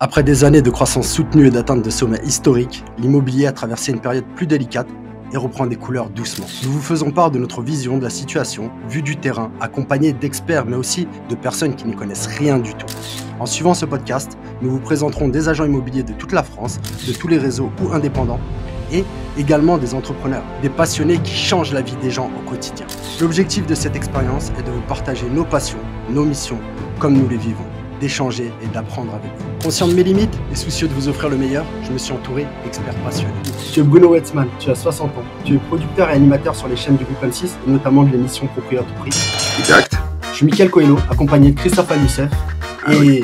Après des années de croissance soutenue et d'atteinte de sommets historiques, l'immobilier a traversé une période plus délicate et reprend des couleurs doucement. Nous vous faisons part de notre vision de la situation, vue du terrain, accompagnée d'experts mais aussi de personnes qui n'y connaissent rien du tout. En suivant ce podcast, nous vous présenterons des agents immobiliers de toute la France, de tous les réseaux ou indépendants, et également des entrepreneurs, des passionnés qui changent la vie des gens au quotidien. L'objectif de cette expérience est de vous partager nos passions, nos missions, comme nous les vivons, d'échanger et d'apprendre avec vous. Conscient de mes limites et soucieux de vous offrir le meilleur, je me suis entouré d'experts passionnés. Tu es Bruno Wetzmann, tu as 60 ans, tu es producteur et animateur sur les chaînes du groupe M6, et notamment de l'émission Proprio à tout prix. Exact. Je suis Mickaël Coelho, accompagné de Christophe Al-Youssef, et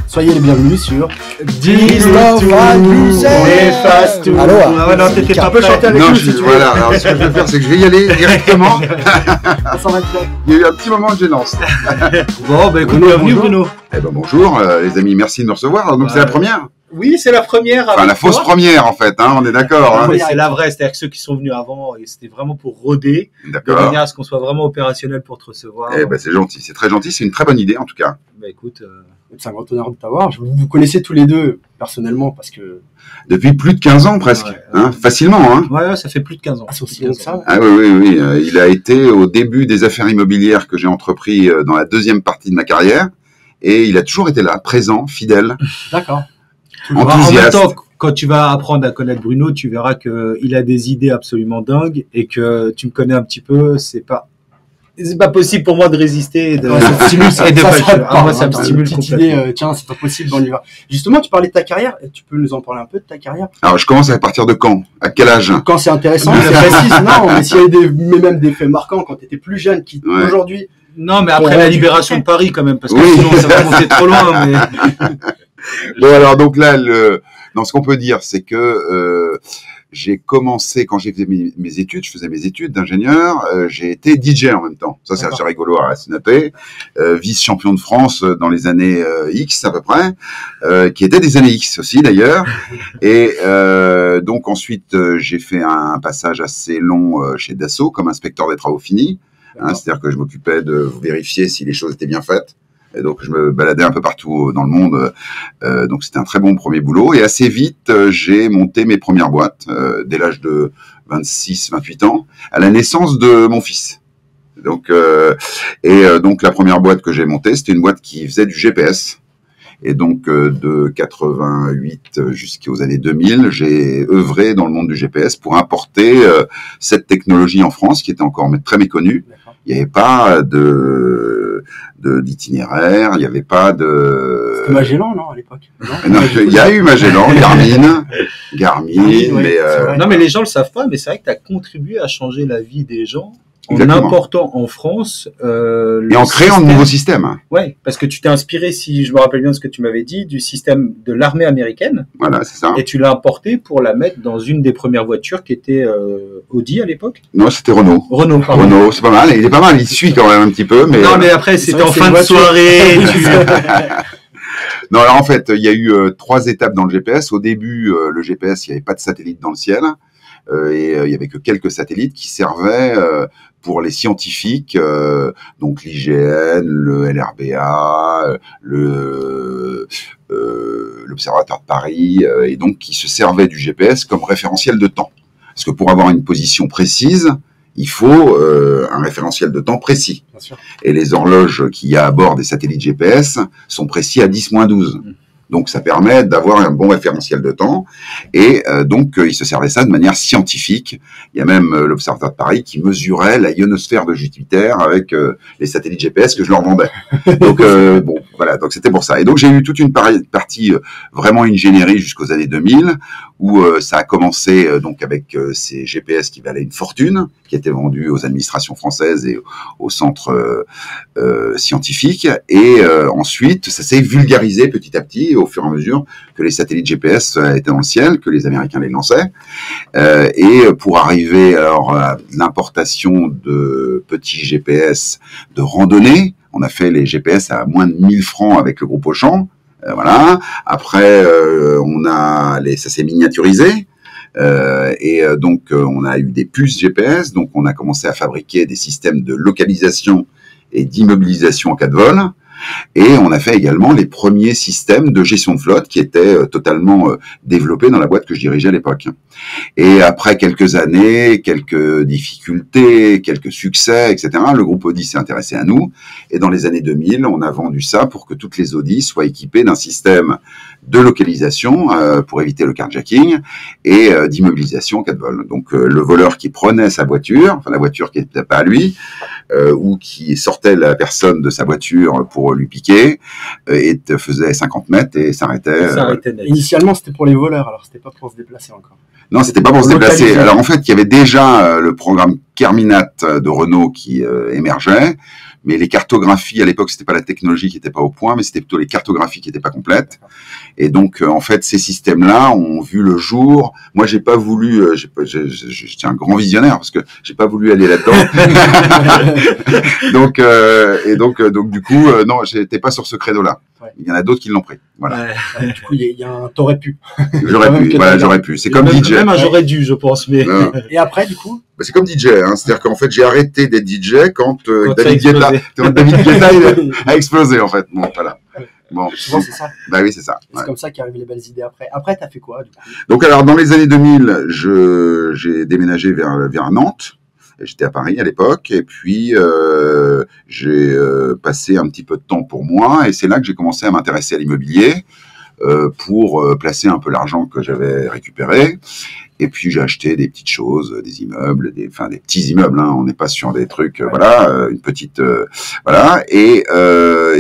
soyez les bienvenus sur Christophe Al-Youssef. Alors, non, t'étais un peu chanté avec non, nous, je, si tu voilà, alors ce que je vais faire, c'est que je vais y aller directement. Ça va être fait. Il y a eu un petit moment de gênance. Bon, bah écoute, Bruno, bienvenue bonjour. Bruno. Eh ben bonjour les amis, merci de me recevoir. Donc c'est la première, Oui, c'est la première. enfin avec la fausse toi. première en fait, hein, on est d'accord. Ah, Hein. mais c'est la vraie, c'est-à-dire que ceux qui sont venus avant, et c'était vraiment pour roder, de D'accord. manière à ce qu'on soit vraiment opérationnel pour te recevoir. Eh ben c'est gentil, c'est très gentil, c'est une très bonne idée en tout cas. Bah écoute, C'est un grand honneur de t'avoir. Vous connaissez tous les deux personnellement parce que Depuis plus de 15 ans presque, Ouais. hein, facilement. Hein. ouais, ça fait plus de 15 ans. c'est aussi long que ça. Ah oui, oui, oui. Il a été au début des affaires immobilières que j'ai entrepris dans la deuxième partie de ma carrière. Et il a toujours été là, présent, fidèle, D'accord. En même enthousiaste. temps, quand tu vas apprendre à connaître Bruno, tu verras qu'il a des idées absolument dingues et que tu me connais un petit peu, c'est pas possible pour moi de résister et de, Ouais, ça te stimule, et de ça pas se le rate faire. pas, Ah, moi, hein, ça me t'as stimule une petite complètement. idée, tiens, c'est pas possible, on y va. Justement, tu parlais de ta carrière, et tu peux nous en parler un peu de ta carrière? Alors, je commence à partir de quand? À quel âge? Quand c'est intéressant, c'est précis, non, mais s'il y a mais même des faits marquants quand tu étais plus jeune, qui Ouais. aujourd'hui, Non, mais après Ouais, la tu- libération de Paris quand même, parce que Oui. sinon ça va monter trop loin. Mais... Bon, alors, donc là, non, ce qu'on peut dire, c'est que j'ai commencé, quand j'ai fait mes études, je faisais mes études d'ingénieur, j'ai été DJ en même temps. Ça, c'est D'accord. assez rigolo à se noter. Vice-champion de France dans les années X, à peu près, qui étaient des années X aussi, d'ailleurs. Et donc, ensuite, j'ai fait un passage assez long chez Dassault comme inspecteur des travaux finis. Hein, c'est-à-dire que je m'occupais de vérifier si les choses étaient bien faites. Et donc, je me baladais un peu partout dans le monde. Donc, c'était un très bon premier boulot. Et assez vite, j'ai monté mes premières boîtes dès l'âge de 26, 28 ans, à la naissance de mon fils. Donc, donc la première boîte que j'ai montée, c'était une boîte qui faisait du GPS. Et donc, de 88 jusqu'aux années 2000, j'ai œuvré dans le monde du GPS pour importer cette technologie en France, qui était encore très méconnue. d'accord. Il n'y avait pas d'itinéraire, il n'y avait pas de... C'était Magellan, non, à l'époque? Non, il y a eu Magellan, Garmin, oui, mais c'est vrai. Non, mais les gens le savent pas, mais c'est vrai que tu as contribué à changer la vie des gens en Exactement. important en France. et en créant de nouveaux systèmes. Ouais, parce que tu t'es inspiré, si je me rappelle bien de ce que tu m'avais dit, du système de l'armée américaine, Voilà, c'est ça. et tu l'as importé pour la mettre dans une des premières voitures qui était Audi à l'époque. Non, c'était Renault. Renault, pardon. Renault, c'est pas mal. Il est pas mal, il suit quand même un petit peu, mais... Non, mais après, c'est c'était vrai en que c'est fin une de voiture. soirée. Non, alors en fait, il y a eu 3 étapes dans le GPS. Au début, le GPS, il n'y avait pas de satellite dans le ciel. Et il y avait que quelques satellites qui servaient pour les scientifiques, donc l'IGN, le LRBA, l'Observatoire de Paris, et donc qui se servaient du GPS comme référentiel de temps. Parce que pour avoir une position précise, il faut un référentiel de temps précis. Bien sûr. Et les horloges qu'il y a à bord des satellites GPS sont précis à 10-12. Donc, ça permet d'avoir un bon référentiel de temps. Et donc, ils se servaient ça de manière scientifique. Il y a même l'Observatoire de Paris qui mesurait la ionosphère de Jupiter avec les satellites GPS que je leur vendais. Donc, bon, voilà. Donc, c'était pour ça. Et donc, j'ai eu toute une partie vraiment ingénierie jusqu'aux années 2000, où ça a commencé donc avec ces GPS qui valaient une fortune, qui étaient vendus aux administrations françaises et aux centres scientifiques. Et ensuite, ça s'est vulgarisé petit à petit au fur et à mesure que les satellites GPS étaient dans le ciel, que les Américains les lançaient. Et pour arriver alors à l'importation de petits GPS de randonnée, on a fait les GPS à moins de 1000 francs avec le groupe Auchan. Voilà. Après, ça s'est miniaturisé. Donc, on a eu des puces GPS. Donc, on a commencé à fabriquer des systèmes de localisation et d'immobilisation en cas de vol. Et on a fait également les premiers systèmes de gestion de flotte qui étaient totalement développés dans la boîte que je dirigeais à l'époque. Et après quelques années, quelques difficultés, quelques succès, etc., le groupe Audi s'est intéressé à nous. Et dans les années 2000, on a vendu ça pour que toutes les Audi soient équipées d'un système de localisation pour éviter le carjacking et d'immobilisation en cas de vol. Donc le voleur qui prenait sa voiture, enfin la voiture qui n'était pas à lui, ou qui sortait la personne de sa voiture pour lui piquer, et faisait 50 mètres et s'arrêtait. Initialement, c'était pour les voleurs, alors c'était pas pour se déplacer encore. Non, c'était pas pour se déplacer. Alors en fait, il y avait déjà le programme Kerminat de Renault qui émergeait, mais les cartographies à l'époque, c'était pas la technologie qui était pas au point, mais c'était plutôt les cartographies qui étaient pas complètes. Et donc en fait, ces systèmes-là ont vu le jour. Moi, j'ai pas voulu. J'étais un grand visionnaire parce que j'ai pas voulu aller là-dedans. donc du coup, non, j'étais pas sur ce credo-là. Ouais. Il y en a d'autres qui l'ont pris. Voilà. Du coup, il y a un t'aurais pu. J'aurais pu. C'est comme même, DJ. Même un j'aurais dû, je pense. Mais... Et après, du coup c'est comme DJ. Hein. C'est-à-dire qu'en fait, j'ai arrêté d'être DJ quand David Guetta a explosé, en fait. Bon, voilà. Bon. Souvent, c'est ça. Bah oui, c'est ça. C'est comme ça qu'arrivent les belles idées après. Après, t'as fait quoi, du coup? Donc, alors, dans les années 2000, j'ai déménagé vers Nantes. J'étais à Paris à l'époque, et puis j'ai passé un petit peu de temps pour moi, et c'est là que j'ai commencé à m'intéresser à l'immobilier pour placer un peu l'argent que j'avais récupéré. Et puis j'ai acheté des petites choses, des immeubles, des petits immeubles. Hein, on n'est pas sur des trucs, voilà, une petite, voilà. Et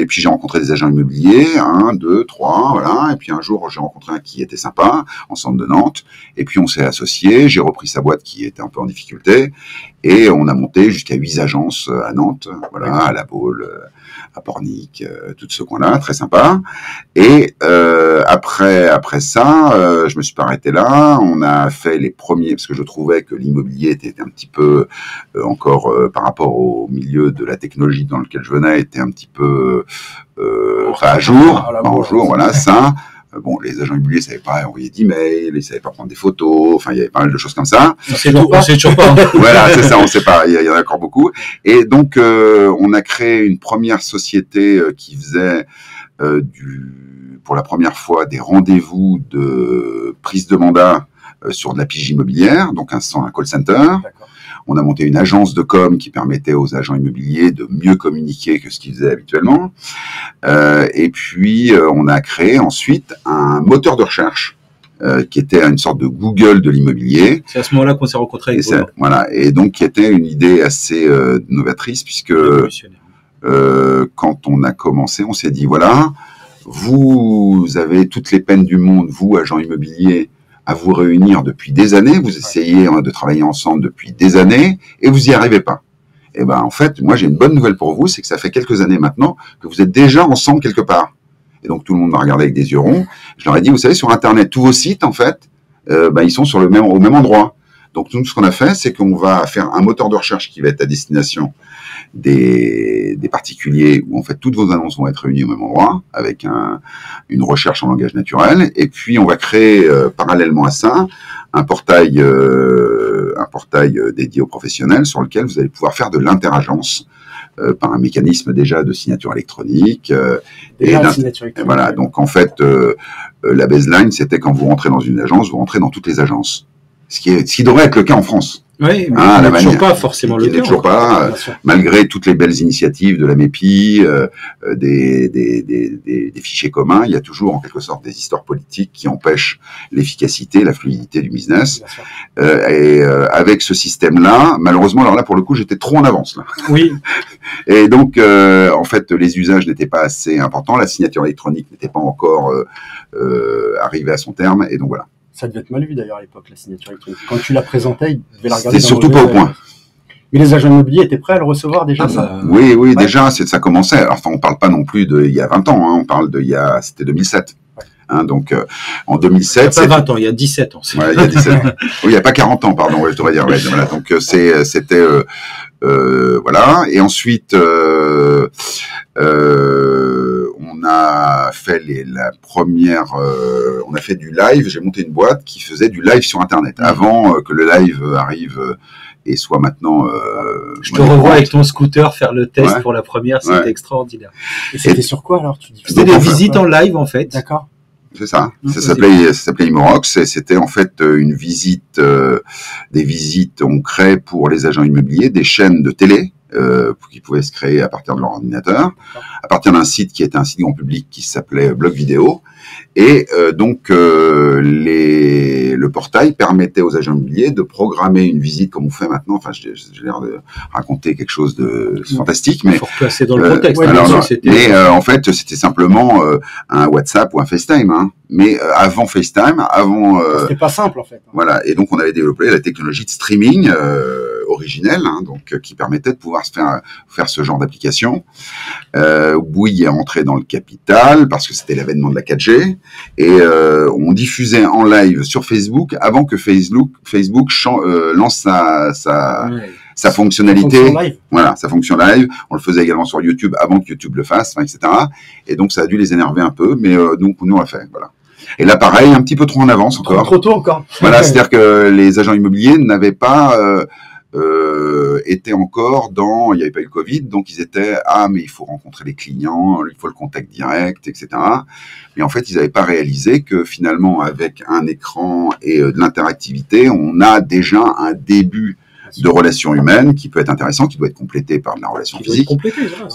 puis j'ai rencontré des agents immobiliers, 1, 2, 3, voilà. Et puis un jour j'ai rencontré un qui était sympa, en centre de Nantes. Et puis on s'est associés. J'ai repris sa boîte qui était un peu en difficulté, et on a monté jusqu'à 8 agences à Nantes, voilà, à La Baule, à Pornic, tout ce coin-là, très sympa. Et après ça, je me suis pas arrêté là. On a fait les premiers, parce que je trouvais que l'immobilier était un petit peu encore par rapport au milieu de la technologie dans lequel je venais, était un petit peu pas à jour, voilà ça. Bon, les agents immobiliers ne savaient pas envoyer d'emails, ils ne savaient pas prendre des photos, enfin, il y avait pas mal de choses comme ça. On sait toujours pas. Voilà, c'est ça, on ne sait pas, il y en a encore beaucoup. Et donc, on a créé une première société qui faisait pour la première fois des rendez-vous de prise de mandat sur de la pige immobilière, donc un call center. D'accord. On a monté une agence de com qui permettait aux agents immobiliers de mieux communiquer que ce qu'ils faisaient habituellement. Et puis, on a créé ensuite un moteur de recherche qui était une sorte de Google de l'immobilier. C'est à ce moment-là qu'on s'est rencontrés avec Bruno. Voilà, et donc qui était une idée assez novatrice, puisque quand on a commencé, on s'est dit, voilà, vous avez toutes les peines du monde, vous, agents immobiliers, à vous réunir depuis des années, vous essayez de travailler ensemble depuis des années, et vous n'y arrivez pas. Et ben en fait, moi j'ai une bonne nouvelle pour vous, c'est que ça fait quelques années maintenant que vous êtes déjà ensemble quelque part. Et donc tout le monde m'a regardé avec des yeux ronds. Je leur ai dit, vous savez, sur Internet, tous vos sites, en fait, ils sont sur au même endroit. Donc nous, ce qu'on a fait, c'est qu'on va faire un moteur de recherche qui va être à destination des particuliers, où en fait toutes vos annonces vont être réunies au même endroit, avec une recherche en langage naturel. Et puis on va créer parallèlement à ça un portail dédié aux professionnels sur lequel vous allez pouvoir faire de l'interagence par un mécanisme déjà de signature électronique. Et voilà, donc en fait, la baseline, c'était quand vous rentrez dans une agence, vous rentrez dans toutes les agences. Ce qui devrait être le cas en France. Oui, mais ce n'est toujours pas forcément le cas. Toujours pas, malgré toutes les belles initiatives de la MEPI, des fichiers communs, il y a toujours en quelque sorte des histoires politiques qui empêchent l'efficacité, la fluidité du business. Avec ce système-là, malheureusement, alors là pour le coup, j'étais trop en avance là. Oui. Et donc, en fait, les usages n'étaient pas assez importants, la signature électronique n'était pas encore arrivée à son terme, et donc voilà. Ça devait être mal vu d'ailleurs à l'époque, la signature électronique. Quand tu la présentais, ils devaient la regarder. C'était surtout pas au point. Mais les agents immobiliers étaient prêts à le recevoir déjà, ça? Oui, ouais. Déjà, ça commençait. Enfin, on parle pas non plus d'il y a 20 ans, hein, on parle c'était 2007. Ouais. Hein, donc, en 2007. Il n'y a pas 20 ans, il y a 17 ans. Ouais, il y a 17 ans. Oui, il n'y a pas 40 ans, pardon, je devrais dire. Ouais, voilà, donc, c'était, voilà. Et ensuite, on on a fait la première, on a fait du live. J'ai monté une boîte qui faisait du live sur Internet avant que le live arrive et soit maintenant. Je te revois avec ton scooter faire le test pour la première, c'était extraordinaire. Et c'était sur quoi alors, tu dis? C'était des visites en live en fait. D'accord. C'est ça. Ça s'appelait Imorox et c'était en fait une visite, des visites on crée pour les agents immobiliers, des chaînes de télé qui pouvaient se créer à partir de leur ordinateur, à partir d'un site qui était un site grand public qui s'appelait Blog Vidéo. Et donc le portail permettait aux agents immobiliers de programmer une visite comme on fait maintenant. Enfin, j'ai l'air de raconter quelque chose de fantastique, mais faut placer dans le contexte. En fait, c'était simplement un WhatsApp ou un FaceTime. Hein. Mais avant FaceTime, c'était pas simple en fait. Voilà. Et donc on avait développé la technologie de streaming originelle, hein, donc qui permettait de pouvoir faire ce genre d'application. Bouygues est entré dans le capital parce que c'était l'avènement de la 4G et on diffusait en live sur Facebook avant que Facebook lance sa fonctionnalité. Voilà, sa fonction live. On le faisait également sur YouTube avant que YouTube le fasse, etc. Et donc ça a dû les énerver un peu, mais donc nous on l'a fait. Voilà. Et là, pareil, un petit peu trop en avance encore. Trop tôt encore. Voilà, c'est-à-dire que les agents immobiliers n'avaient pas étaient encore dans, il n'y avait pas eu le Covid, donc ils étaient mais il faut rencontrer les clients, il faut le contact direct, etc. Mais en fait, ils n'avaient pas réalisé que finalement, avec un écran et de l'interactivité, on a déjà un début de relation humaine qui peut être intéressant, qui doit être complété par de la relation physique.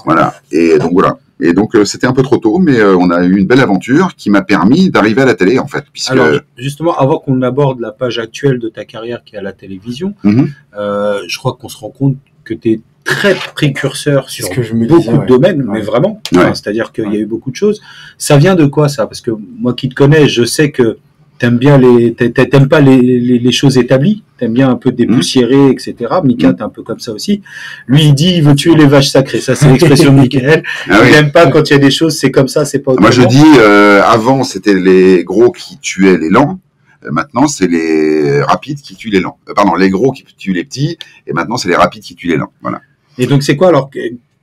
Voilà. Et donc voilà. Et donc c'était un peu trop tôt, mais on a eu une belle aventure qui m'a permis d'arriver à la télé en fait. Puisque... Alors justement, avant qu'on aborde la page actuelle de ta carrière qui est à la télévision, je crois qu'on se rend compte que tu es très précurseur sur beaucoup de domaines, mais vraiment. Enfin, c'est-à-dire qu'il y a eu beaucoup de choses. Ça vient de quoi ça? Parce que moi qui te connais, je sais que t'aimes pas les choses établies, t'aimes bien un peu dépoussiérer, etc. Mika, t'es un peu comme ça aussi. Lui, il dit, il veut tuer les vaches sacrées. Ça, c'est l'expression de Michael. Il n'aime pas quand il y a des choses, c'est comme ça, c'est pas autrement. Moi, je dis, avant, c'était les gros qui tuaient les lents. Maintenant, c'est les rapides qui tuent les lents. Pardon, les gros qui tuent les petits. Et maintenant, c'est les rapides qui tuent les lents. Voilà. Et donc, c'est quoi alors?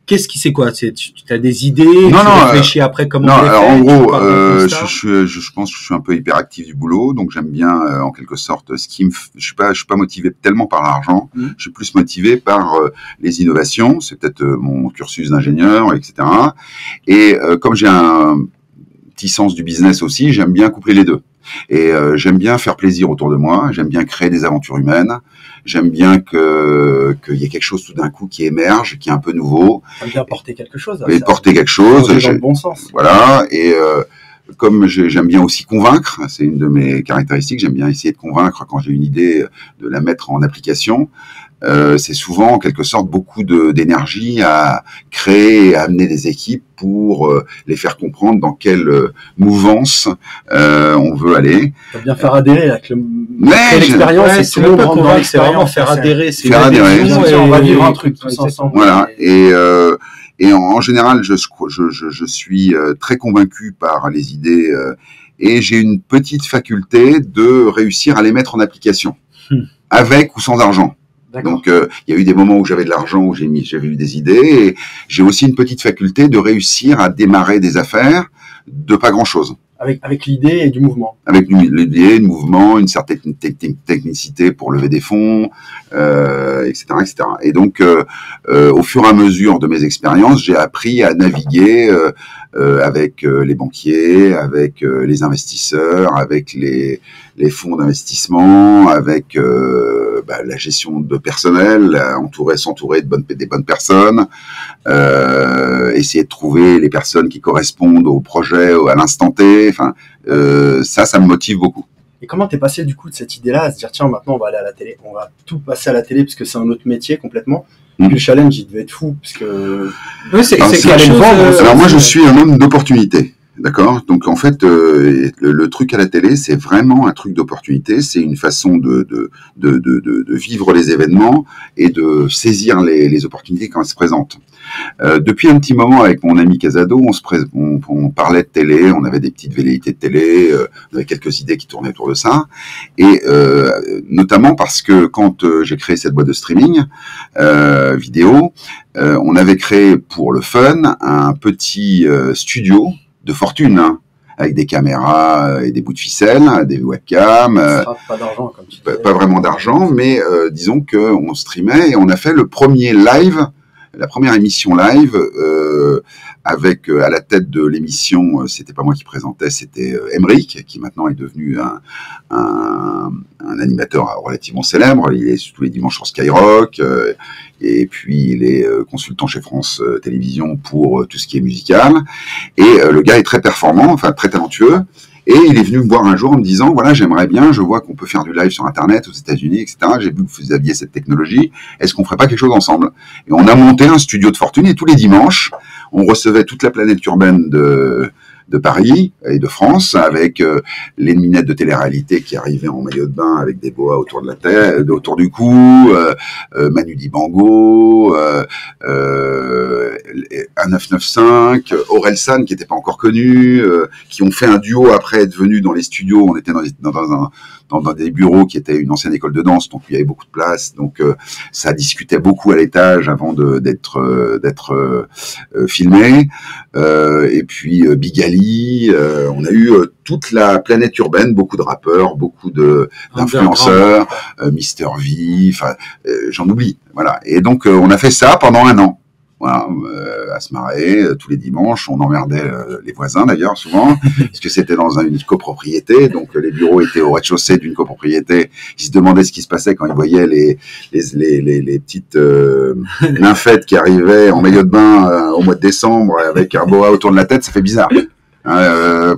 Qu'est-ce qui c'est quoi? Tu as des idées? Tu réfléchis après comment on les fait? En gros, je pense que je suis un peu hyperactif du boulot, donc j'aime bien en quelque sorte je suis pas motivé tellement par l'argent. Je suis plus motivé par les innovations. C'est peut-être mon cursus d'ingénieur, etc. Et comme j'ai un petit sens du business aussi, j'aime bien coupler les deux. Et j'aime bien faire plaisir autour de moi. J'aime bien créer des aventures humaines. J'aime bien qu'il y ait quelque chose tout d'un coup qui émerge, qui est un peu nouveau. J'aime bien porter quelque chose. Et porter quelque chose. Dans le bon sens. Voilà. Et comme j'aime bien aussi convaincre, c'est une de mes caractéristiques. J'aime bien essayer de convaincre quand j'ai une idée, de la mettre en application. C'est souvent en quelque sorte beaucoup d'énergie à créer et à amener des équipes pour les faire comprendre dans quelle mouvance on veut aller. Ça veut bien faire adhérer avec l'expérience. C'est même pas convaincre, c'est vraiment faire adhérer. Faire adhérer. On va vivre un truc tous ensemble. Voilà. Et en général, je suis très convaincu par les idées et j'ai une petite faculté de réussir à les mettre en application, avec ou sans argent. Donc, il y a eu des moments où j'avais de l'argent, où j'avais eu des idées, et j'ai aussi une petite faculté de réussir à démarrer des affaires de pas grand-chose. Avec l'idée et du mouvement. Avec l'idée, le mouvement, une certaine technicité pour lever des fonds, etc., etc. Et donc, au fur et à mesure de mes expériences, j'ai appris à naviguer avec les banquiers, avec les investisseurs, avec les fonds d'investissement, avec la gestion de personnel, s'entourer des bonnes personnes, essayer de trouver les personnes qui correspondent au projet à l'instant T. Enfin, ça me motive beaucoup. Et comment t'es passé du coup de cette idée-là à se dire tiens, maintenant on va aller à la télé, on va tout passer à la télé parce que c'est un autre métier complètement. Le challenge il devait être fou parce que alors moi je suis un homme d'opportunité. D'accord. Donc en fait, le truc à la télé, c'est vraiment un truc d'opportunité. C'est une façon de vivre les événements et de saisir les opportunités quand elles se présentent. Depuis un petit moment, avec mon ami Casado, on parlait de télé, on avait des petites velléités de télé, on avait quelques idées qui tournaient autour de ça, et notamment parce que quand j'ai créé cette boîte de streaming vidéo, on avait créé pour le fun un petit studio de fortune, hein, avec des caméras et des bouts de ficelle, des webcams. Pas d'argent, comme tu disais. Pas vraiment d'argent, mais disons qu'on streamait et on a fait le premier live, la première émission live, avec à la tête de l'émission, c'était pas moi qui présentais, c'était Emeric, qui maintenant est devenu un animateur relativement célèbre. Il est tous les dimanches sur Skyrock, et puis il est consultant chez France Télévisions pour tout ce qui est musical. Et le gars est très performant, enfin très talentueux. Et il est venu me voir un jour en me disant, voilà, j'aimerais bien, je vois qu'on peut faire du live sur Internet aux États-Unis, etc. J'ai vu que vous aviez cette technologie. Est-ce qu'on ferait pas quelque chose ensemble? Et on a monté un studio de fortune et tous les dimanches, on recevait toute la planète urbaine de Paris et de France, avec les minettes de télé-réalité qui arrivaient en maillot de bain avec des boas autour de la tête, autour du cou, Manu Dibango, 1995, Orelsan qui n'était pas encore connu, qui ont fait un duo après être venus dans les studios. On était dans des bureaux qui étaient une ancienne école de danse, donc il y avait beaucoup de place, donc ça discutait beaucoup à l'étage avant d'être filmé. Et puis Bigali, on a eu toute la planète urbaine, beaucoup de rappeurs, beaucoup d'influenceurs, Mister V, enfin j'en oublie, voilà. Et donc on a fait ça pendant 1 an. Voilà, à se marrer tous les dimanches. On emmerdait les voisins d'ailleurs souvent, parce que c'était dans une copropriété, donc les bureaux étaient au rez-de-chaussée d'une copropriété. Ils se demandaient ce qui se passait quand ils voyaient les petites nymphètes qui arrivaient en maillot de bain au mois de décembre avec un boa autour de la tête. Ça fait bizarre.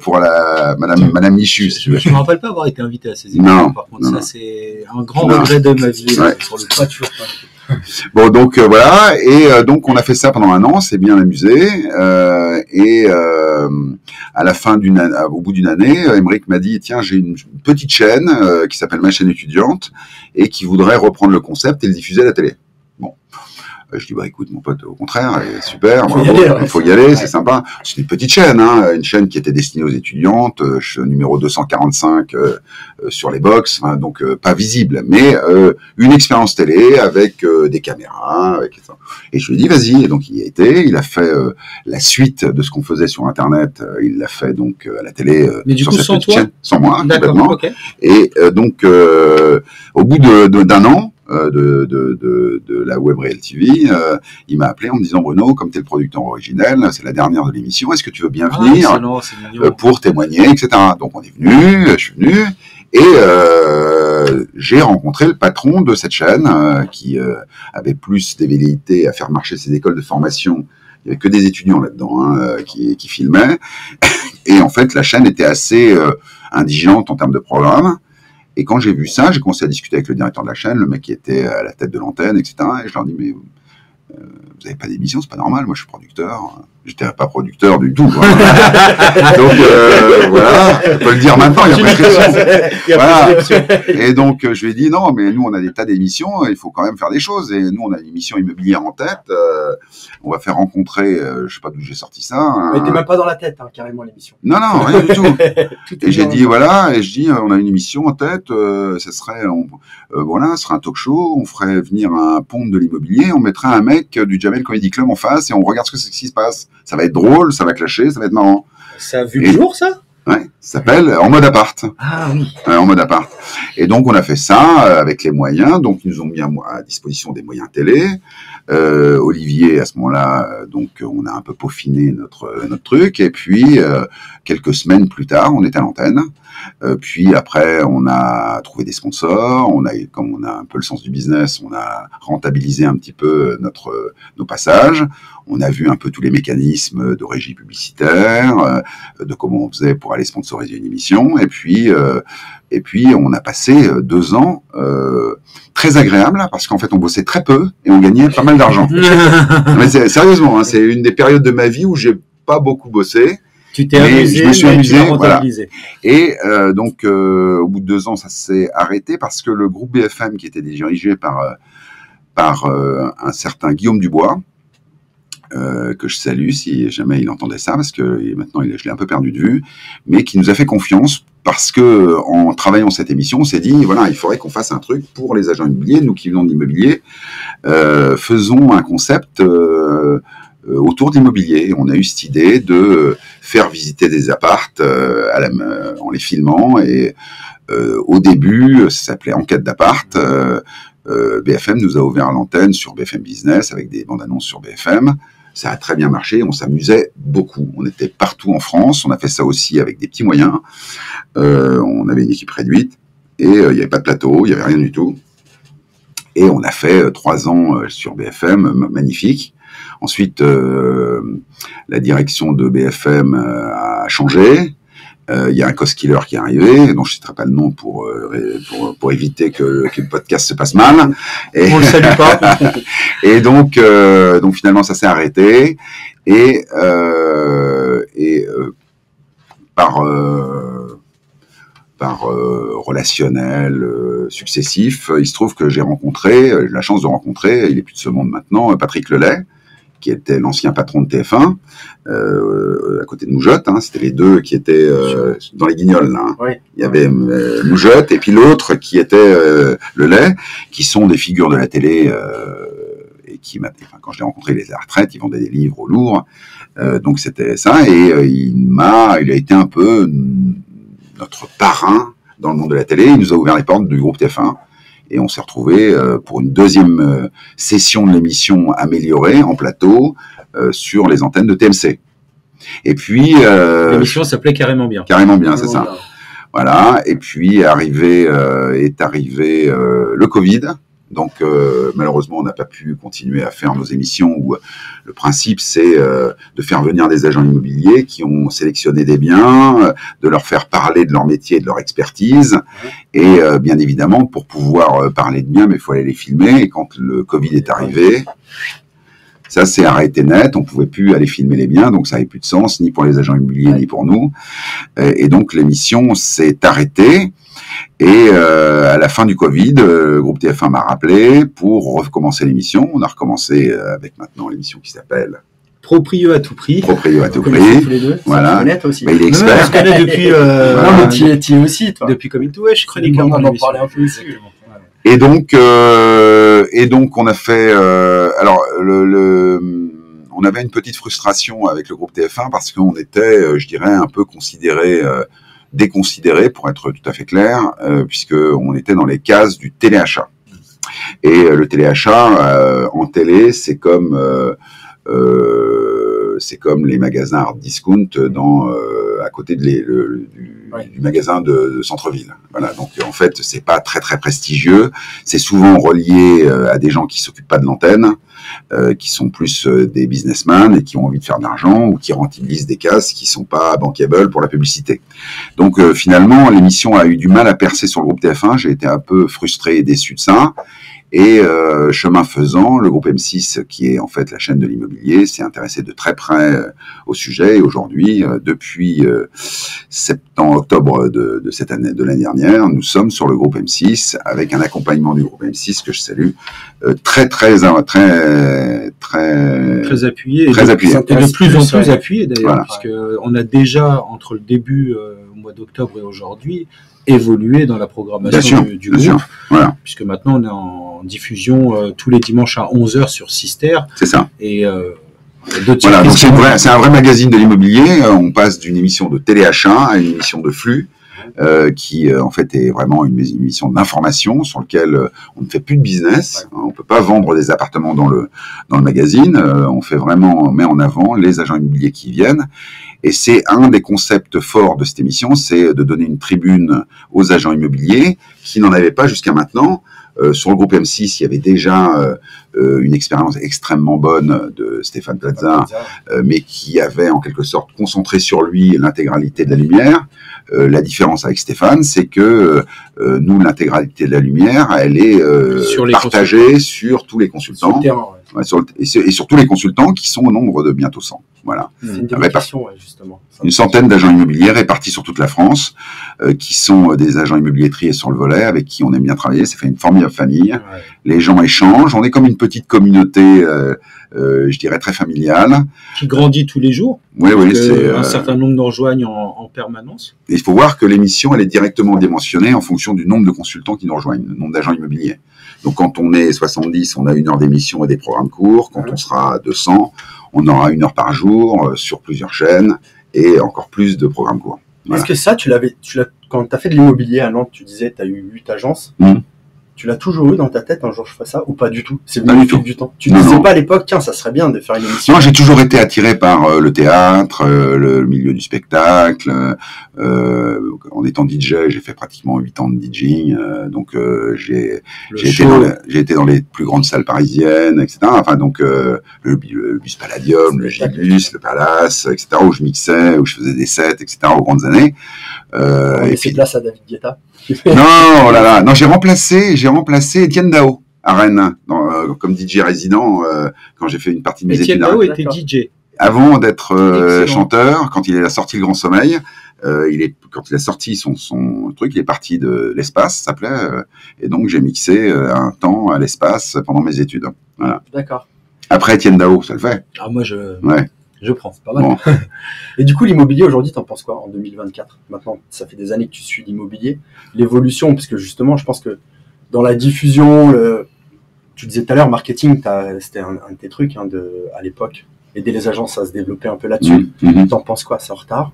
Pour Madame Michu, si tu veux. Je me rappelle pas avoir été invité à ces émissions. Non, par contre, ça c'est un grand regret de ma vie. Ouais. Sur le pas toujours pas. Bon, donc voilà, et donc on a fait ça pendant 1 an, c'est bien amusé, et à la fin au bout d'une année, Emeric m'a dit, tiens, j'ai une petite chaîne qui s'appelle Ma chaîne étudiante, et qui voudrait reprendre le concept et le diffuser à la télé. Bon. Je dis, bah écoute, mon pote, au contraire, super, il faut y aller, c'est sympa. C'est une petite chaîne, hein, une chaîne qui était destinée aux étudiantes, numéro 245 sur les box, hein, donc pas visible, mais une expérience télé avec des caméras, avec ça. Et je lui ai dit, vas-y, et donc il y a été, il a fait la suite de ce qu'on faisait sur Internet, il l'a fait donc à la télé. Mais du sur coup, cette sans petite toi chaîne, sans moi, d'accord, complètement. okay. Et donc, au bout d'un an, de la Web Réel TV, il m'a appelé en me disant, Bruno, comme tu es le producteur originel, c'est la dernière de l'émission, est-ce que tu veux bien venir pour témoigner, etc. Donc on est venu, je suis venu, et j'ai rencontré le patron de cette chaîne qui avait plus des velléités à faire marcher ses écoles de formation. Il n'y avait que des étudiants là-dedans qui filmaient. Et en fait, la chaîne était assez indigente en termes de programme. Et quand j'ai vu ça, j'ai commencé à discuter avec le directeur de la chaîne, le mec qui était à la tête de l'antenne, etc. Et je leur dis, mais vous n'avez pas d'émission, c'est pas normal, moi je suis producteur. J'étais pas producteur du tout. Quoi. Donc voilà, on peut le dire maintenant, il y a prescription. Voilà. Et donc je lui ai dit, non, mais nous on a des tas d'émissions, il faut quand même faire des choses. Et nous on a une émission immobilière en tête, on va faire rencontrer, je sais pas d'où j'ai sorti ça. Mais t'es même pas dans la tête, hein, carrément l'émission. Non, rien du tout. Et j'ai dit, voilà, et je dis, on a une émission en tête, ça serait, voilà, ce serait un talk show, on ferait venir un pont de l'immobilier, on mettrait un mec du Jamel Comedy Club en face et on regarde ce qui se passe. Ça va être drôle, ça va clasher, ça va être marrant. Ça a vu le jour, ça? Ouais, ça s'appelle En mode appart. Ah oui. En mode appart. Et donc on a fait ça avec les moyens. Donc ils nous ont mis à disposition des moyens télé. Olivier à ce moment-là, donc on a un peu peaufiné notre truc. Et puis quelques semaines plus tard, on était à l'antenne. Puis après, on a trouvé des sponsors. Comme on a un peu le sens du business, on a rentabilisé un petit peu nos passages. On a vu un peu tous les mécanismes de régie publicitaire, de comment on faisait pour aller sponsoriser une émission. Et puis on a passé 2 ans très agréables parce qu'en fait, on bossait très peu et on gagnait pas mal d'argent. Mais sérieusement, hein, c'est une des périodes de ma vie où j'ai pas beaucoup bossé. Tu t'es amusé, je me suis amusé, voilà. Et donc, au bout de 2 ans, ça s'est arrêté parce que le groupe BFM, qui était dirigé par un certain Guillaume Dubois, que je salue si jamais il entendait ça, parce que maintenant je l'ai un peu perdu de vue, mais qui nous a fait confiance parce que en travaillant cette émission, on s'est dit voilà, il faudrait qu'on fasse un truc pour les agents immobiliers, nous qui venons de l'immobilier, faisons un concept autour de l'immobilier. On a eu cette idée de faire visiter des appartes en les filmant, et au début, ça s'appelait Enquête d'appart. BFM nous a ouvert l'antenne sur BFM Business avec des bandes annonces sur BFM. Ça a très bien marché, on s'amusait beaucoup. On était partout en France, on a fait ça aussi avec des petits moyens. On avait une équipe réduite et il n'y avait pas de plateau, il n'y avait rien du tout. Et on a fait 3 ans sur BFM, magnifique. Ensuite, la direction de BFM a changé. Il y a un cost killer qui est arrivé, dont je ne citerai pas le nom pour éviter que le podcast se passe mal. Et on le salue pas. Et donc finalement ça s'est arrêté, et par relationnel successif, il se trouve que j'ai la chance de rencontrer, il est plus de ce monde maintenant, Patrick Lelay, qui était l'ancien patron de TF1, à côté de Moujotte, hein, c'était les deux qui étaient dans les Guignols. Là, hein. Oui. Il y avait Moujotte et puis l'autre qui était Lelay, qui sont des figures de la télé, et qui, quand je l'ai rencontré, il était à la retraite, il vendait des livres au Louvre, donc c'était ça, et il a été un peu notre parrain dans le monde de la télé. Il nous a ouvert les portes du groupe TF1. Et on s'est retrouvés pour une deuxième session de l'émission améliorée en plateau sur les antennes de TMC. Et puis l'émission s'appelait Carrément Bien. Carrément Bien, c'est ça. Voilà. Et puis est arrivé le Covid. Donc malheureusement, on n'a pas pu continuer à faire nos émissions où le principe c'est de faire venir des agents immobiliers qui ont sélectionné des biens, de leur faire parler de leur métier et de leur expertise. Et bien évidemment, pour pouvoir parler de biens, mais il faut aller les filmer. Et quand le Covid est arrivé, ça s'est arrêté net. On pouvait plus aller filmer les biens, donc ça n'avait plus de sens, ni pour les agents immobiliers, ni pour nous. Et donc l'émission s'est arrêtée. Et à la fin du Covid, le groupe TF1 m'a rappelé pour recommencer l'émission. On a recommencé avec maintenant l'émission qui s'appelle Proprio à tout prix. Proprio à tout prix. Tous les deux. Voilà. Mais il est expert. On se connaît depuis. Non, mais tu y es aussi, toi. Depuis Coming to, ouais, je suis chroniqueur dans l'émission. On en parlait un peu aussi. Et donc on a fait. Alors on avait une petite frustration avec le groupe TF1 parce qu'on était, je dirais, un peu déconsidéré, pour être tout à fait clair, puisque on était dans les cases du téléachat. Et le téléachat en télé, c'est comme les magasins hard discount à côté du magasin de centre-ville. Voilà. Donc en fait, c'est pas très très prestigieux. C'est souvent relié à des gens qui s'occupent pas de l'antenne, qui sont plus des businessmen et qui ont envie de faire de l'argent, ou qui rentabilisent des cases qui sont pas bankable pour la publicité. Donc finalement, l'émission a eu du mal à percer sur le groupe TF1. J'ai été un peu frustré et déçu de ça. Et chemin faisant, le groupe M6, qui est en fait la chaîne de l'immobilier, s'est intéressé de très près au sujet. Et aujourd'hui, depuis octobre de cette année, de l'année dernière, nous sommes sur le groupe M6 avec un accompagnement du groupe M6 que je salue, très appuyé, et de plus en plus appuyé d'ailleurs, voilà. Puisque on a déjà entre le début au mois d'octobre et aujourd'hui évolué dans la programmation du groupe, voilà. Puisque maintenant on est en diffusion tous les dimanches à 11h sur Sister. C'est ça. Et voilà, donc c'est un vrai magazine de l'immobilier. On passe d'une émission de téléachat à une émission de flux, qui en fait est vraiment une émission d'information sur laquelle on ne fait plus de business. On peut pas vendre des appartements dans le magazine. On met en avant les agents immobiliers qui viennent. Et c'est un des concepts forts de cette émission, c'est de donner une tribune aux agents immobiliers qui n'en avaient pas jusqu'à maintenant. Sur le groupe M6, il y avait déjà une expérience extrêmement bonne de Stéphane Plaza, mais qui avait en quelque sorte concentré sur lui l'intégralité de la lumière. La différence avec Stéphane, c'est que nous, l'intégralité de la lumière, elle est partagée sur tous les consultants. Sur le terrain, et sur tous les consultants qui sont au nombre de bientôt 100. Voilà. C'est une de mes questions, justement. Une centaine d'agents immobiliers répartis sur toute la France, qui sont des agents immobiliers triés sur le volet, avec qui on aime bien travailler. Ça fait une formidable famille. Ouais. Les gens échangent. On est comme une petite communauté, je dirais très familiale. Qui grandit tous les jours. Oui, oui. Un certain nombre nous rejoignent en permanence. Et il faut voir que l'émission, elle est directement dimensionnée en fonction du nombre de consultants qui nous rejoignent, le nombre d'agents immobiliers. Donc quand on est 70, on a 1 heure d'émission et des programmes courts. Quand on sera 200, on aura 1 heure par jour sur plusieurs chaînes et encore plus de programmes courts. Voilà. Est-ce que ça, quand tu as fait de l'immobilier à Nantes, tu disais tu as eu 8 agences, tu l'as toujours eu dans ta tête, un jour je ferai ça, ou pas du tout? C'est venu au fil du temps. Tu ne disais pas à l'époque, tiens, ça serait bien de faire une émission? Non, j'ai toujours été attiré par le théâtre, le milieu du spectacle. En étant DJ, j'ai fait pratiquement 8 ans de DJing, donc j'ai été dans les plus grandes salles parisiennes, etc. Enfin, donc le Bus Palladium, le Gibus, le Palace, etc., où je mixais, où je faisais des sets, etc., aux grandes années. Et puis place à David Guetta. Non, oh là là, non, j'ai remplacé Étienne Dao à Rennes comme DJ résident quand j'ai fait une partie de mes études. Étienne Dao était DJ avant d'être chanteur. Quand il a sorti Le Grand Sommeil, quand il a sorti son truc, il est parti de l'Espace, ça s'appelait, et donc j'ai mixé un temps à l'Espace pendant mes études. Voilà. D'accord. Après Étienne Dao, ça le fait. Ah moi je prends, c'est pas mal. Bon. Et du coup, l'immobilier aujourd'hui, t'en penses quoi en 2024? Maintenant, ça fait des années que tu suis l'immobilier. L'évolution, parce que justement, je pense que dans la diffusion, tu disais tout à l'heure, marketing, c'était un de tes trucs à l'époque. Aider les agences à se développer un peu là-dessus. T'en penses quoi? C'est en retard?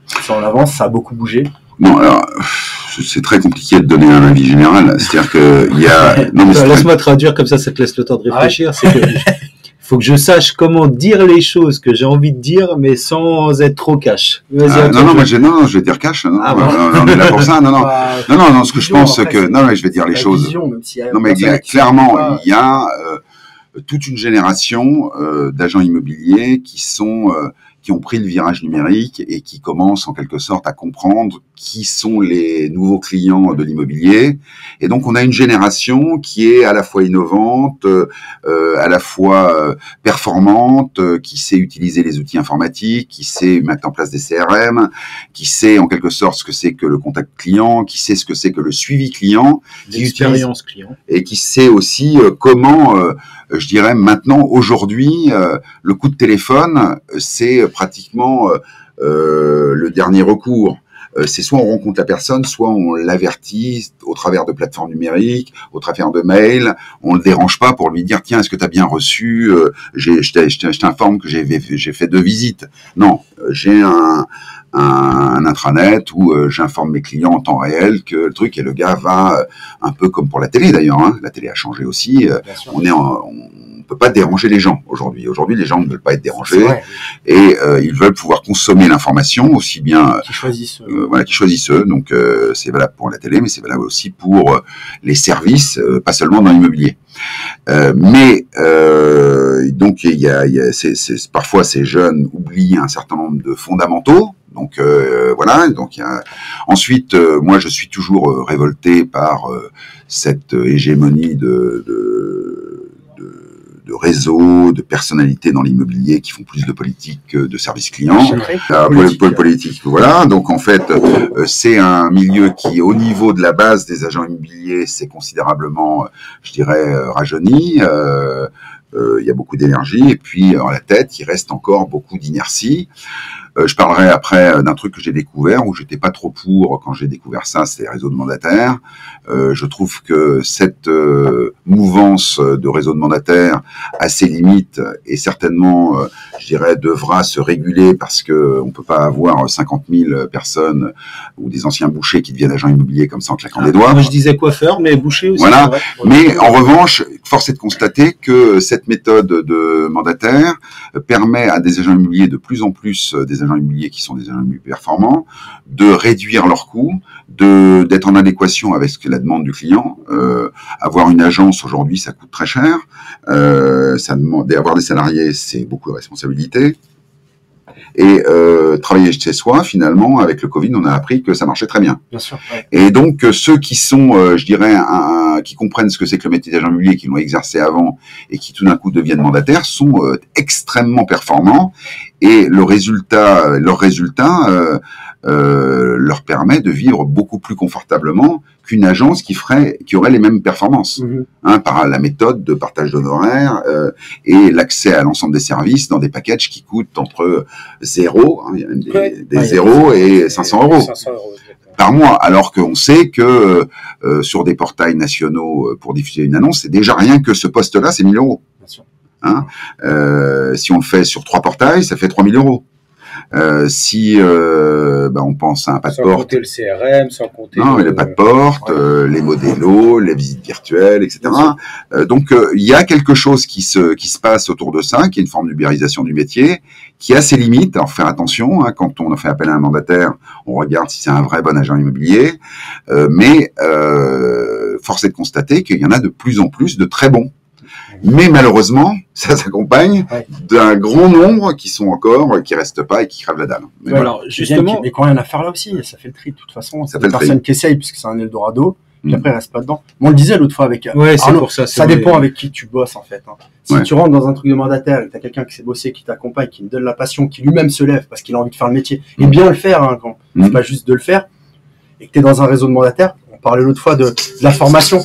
C'est en avance? Ça a beaucoup bougé? Non, alors, c'est très compliqué de donner un avis général. C'est-à-dire que il y a... Non, mais laisse-moi traduire, comme ça te laisse le temps de réfléchir. C'est que... faut que je sache comment dire les choses que j'ai envie de dire, mais sans être trop cash. Non, je vais dire cash. Non, on est là pour ça. Non, ce que je pense, c'est que, mais je vais dire les choses. Non, mais clairement, il y a toute une génération d'agents immobiliers qui ont pris le virage numérique et qui commencent en quelque sorte à comprendre qui sont les nouveaux clients de l'immobilier. Et donc, on a une génération qui est à la fois innovante, à la fois performante, qui sait utiliser les outils informatiques, qui sait mettre en place des CRM, qui sait en quelque sorte ce que c'est que le contact client, qui sait ce que c'est que le suivi client, l'expérience client, et qui sait aussi comment, je dirais maintenant, aujourd'hui, le coup de téléphone, c'est pratiquement le dernier recours. C'est soit on rencontre la personne, soit on l'avertit au travers de plateformes numériques, au travers de mails. On le dérange pas pour lui dire tiens, est-ce que tu as bien reçu? Je t'informe que j'ai fait 2 visites. Non, j'ai un intranet où j'informe mes clients en temps réel que le truc, et le gars va un peu comme pour la télé d'ailleurs. La télé a changé aussi. On peut pas déranger les gens aujourd'hui. Aujourd'hui, les gens ne veulent pas être dérangés et ils veulent pouvoir consommer l'information aussi bien qu'ils choisissent. Qu'ils choisissent eux. Donc c'est valable pour la télé, mais c'est valable aussi pour les services, pas seulement dans l'immobilier. Donc parfois ces jeunes oublient un certain nombre de fondamentaux. Donc voilà. Donc ensuite, moi je suis toujours révolté par cette hégémonie de réseaux, de personnalités dans l'immobilier qui font plus de politique que de service client. Politique, voilà. Donc en fait, c'est un milieu qui, au niveau de la base des agents immobiliers, c'est considérablement, je dirais, rajeuni. Il y a beaucoup d'énergie et puis à la tête, il reste encore beaucoup d'inertie. Je parlerai après d'un truc que j'ai découvert où j'étais pas trop pour quand j'ai découvert ça, c'est les réseaux de mandataires. Je trouve que cette mouvance de réseaux de mandataires a ses limites et certainement, je dirais, devra se réguler parce que on peut pas avoir 50 000 personnes ou des anciens bouchers qui deviennent agents immobiliers comme ça en claquant des doigts. Moi, je disais coiffeur, mais boucher aussi. Voilà. Mais en revanche, force est de constater que cette méthode de mandataire permet à des agents immobiliers de plus en plus, des agents immobiliers qui sont des agents immobiliers performants, de réduire leurs coûts, d'être en adéquation avec ce que la demande du client. Avoir une agence aujourd'hui, ça coûte très cher. Ça demande, avoir des salariés, c'est beaucoup de responsabilités. Et travailler chez soi, finalement, avec le Covid, on a appris que ça marchait très bien. Bien sûr. Ouais. Et donc, ceux qui sont, je dirais, qui comprennent ce que c'est que le métier d'agent immobilier, qui l'ont exercé avant et qui tout d'un coup deviennent mandataires, sont extrêmement performants et leur résultat leur permet de vivre beaucoup plus confortablement qu'une agence qui aurait les mêmes performances, par la méthode de partage d'honoraires et l'accès à l'ensemble des services dans des packages qui coûtent entre 0, il y a même des 0 et 500 euros. 500 euros par mois, alors qu'on sait que sur des portails nationaux pour diffuser une annonce, c'est déjà rien que ce poste-là, c'est 1 000 euros. Bien sûr. Si on le fait sur 3 portails, ça fait 3 000 euros. Si on pense à un pas de porte, sans compter le CRM, sans compter mais le pas de porte, les modélos, les visites virtuelles, etc. Donc il y a quelque chose qui se passe autour de ça, qui est une forme d'ubérisation du métier, qui a ses limites. Alors faire attention, quand on fait appel à un mandataire, on regarde si c'est un vrai bon agent immobilier, mais force est de constater qu'il y en a de plus en plus de très bons. Mais malheureusement, ça s'accompagne d'un grand nombre qui restent pas et qui crèvent la dalle. Mais alors, justement, mais quand rien à faire là aussi, ça fait le tri de toute façon. C'est des personnes qui essayent puisque c'est un Eldorado, puis après, il reste pas dedans. On le disait l'autre fois avec Arnaud, ça dépend avec qui tu bosses en fait. Si tu rentres dans un truc de mandataire et que tu as quelqu'un qui s'est bossé, qui t'accompagne, qui me donne la passion, qui lui-même se lève parce qu'il a envie de faire le métier, et bien le faire, c'est pas juste de le faire, et que tu es dans un réseau de mandataires, on parlait l'autre fois de la formation.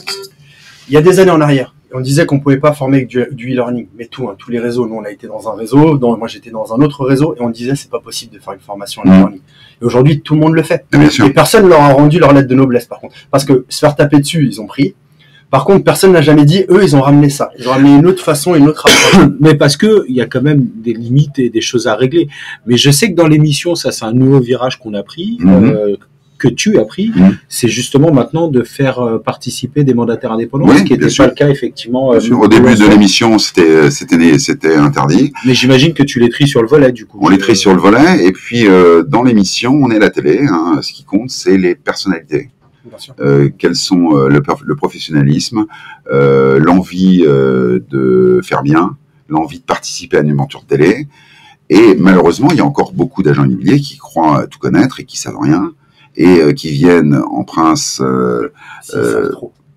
Il y a des années en arrière, on disait qu'on pouvait pas former avec du e-learning, mais tous les réseaux. Nous, on a été dans un réseau, moi j'étais dans un autre réseau, et on disait c'est pas possible de faire une formation en e-learning. Et aujourd'hui, tout le monde le fait. Et personne leur a rendu leur lettre de noblesse, par contre. Parce que se faire taper dessus, ils ont pris. Par contre, personne n'a jamais dit, eux, ils ont ramené ça. Ils ont ramené une autre façon, une autre approche. Mais parce que il y a quand même des limites et des choses à régler. Mais je sais que dans l'émission, ça, c'est un nouveau virage qu'on a pris, que tu as pris, c'est justement maintenant de faire participer des mandataires indépendants, ce qui n'était pas le cas effectivement. Au début de l'émission, c'était interdit. Mais j'imagine que tu les tries sur le volet du coup. On les trie sur le volet, et puis dans l'émission, on est la télé. Ce qui compte, c'est les personnalités. Quels sont le professionnalisme, l'envie de faire bien, l'envie de participer à une aventure télé. Et malheureusement, il y a encore beaucoup d'agents immobiliers qui croient tout connaître et qui savent rien. Et qui viennent en prince,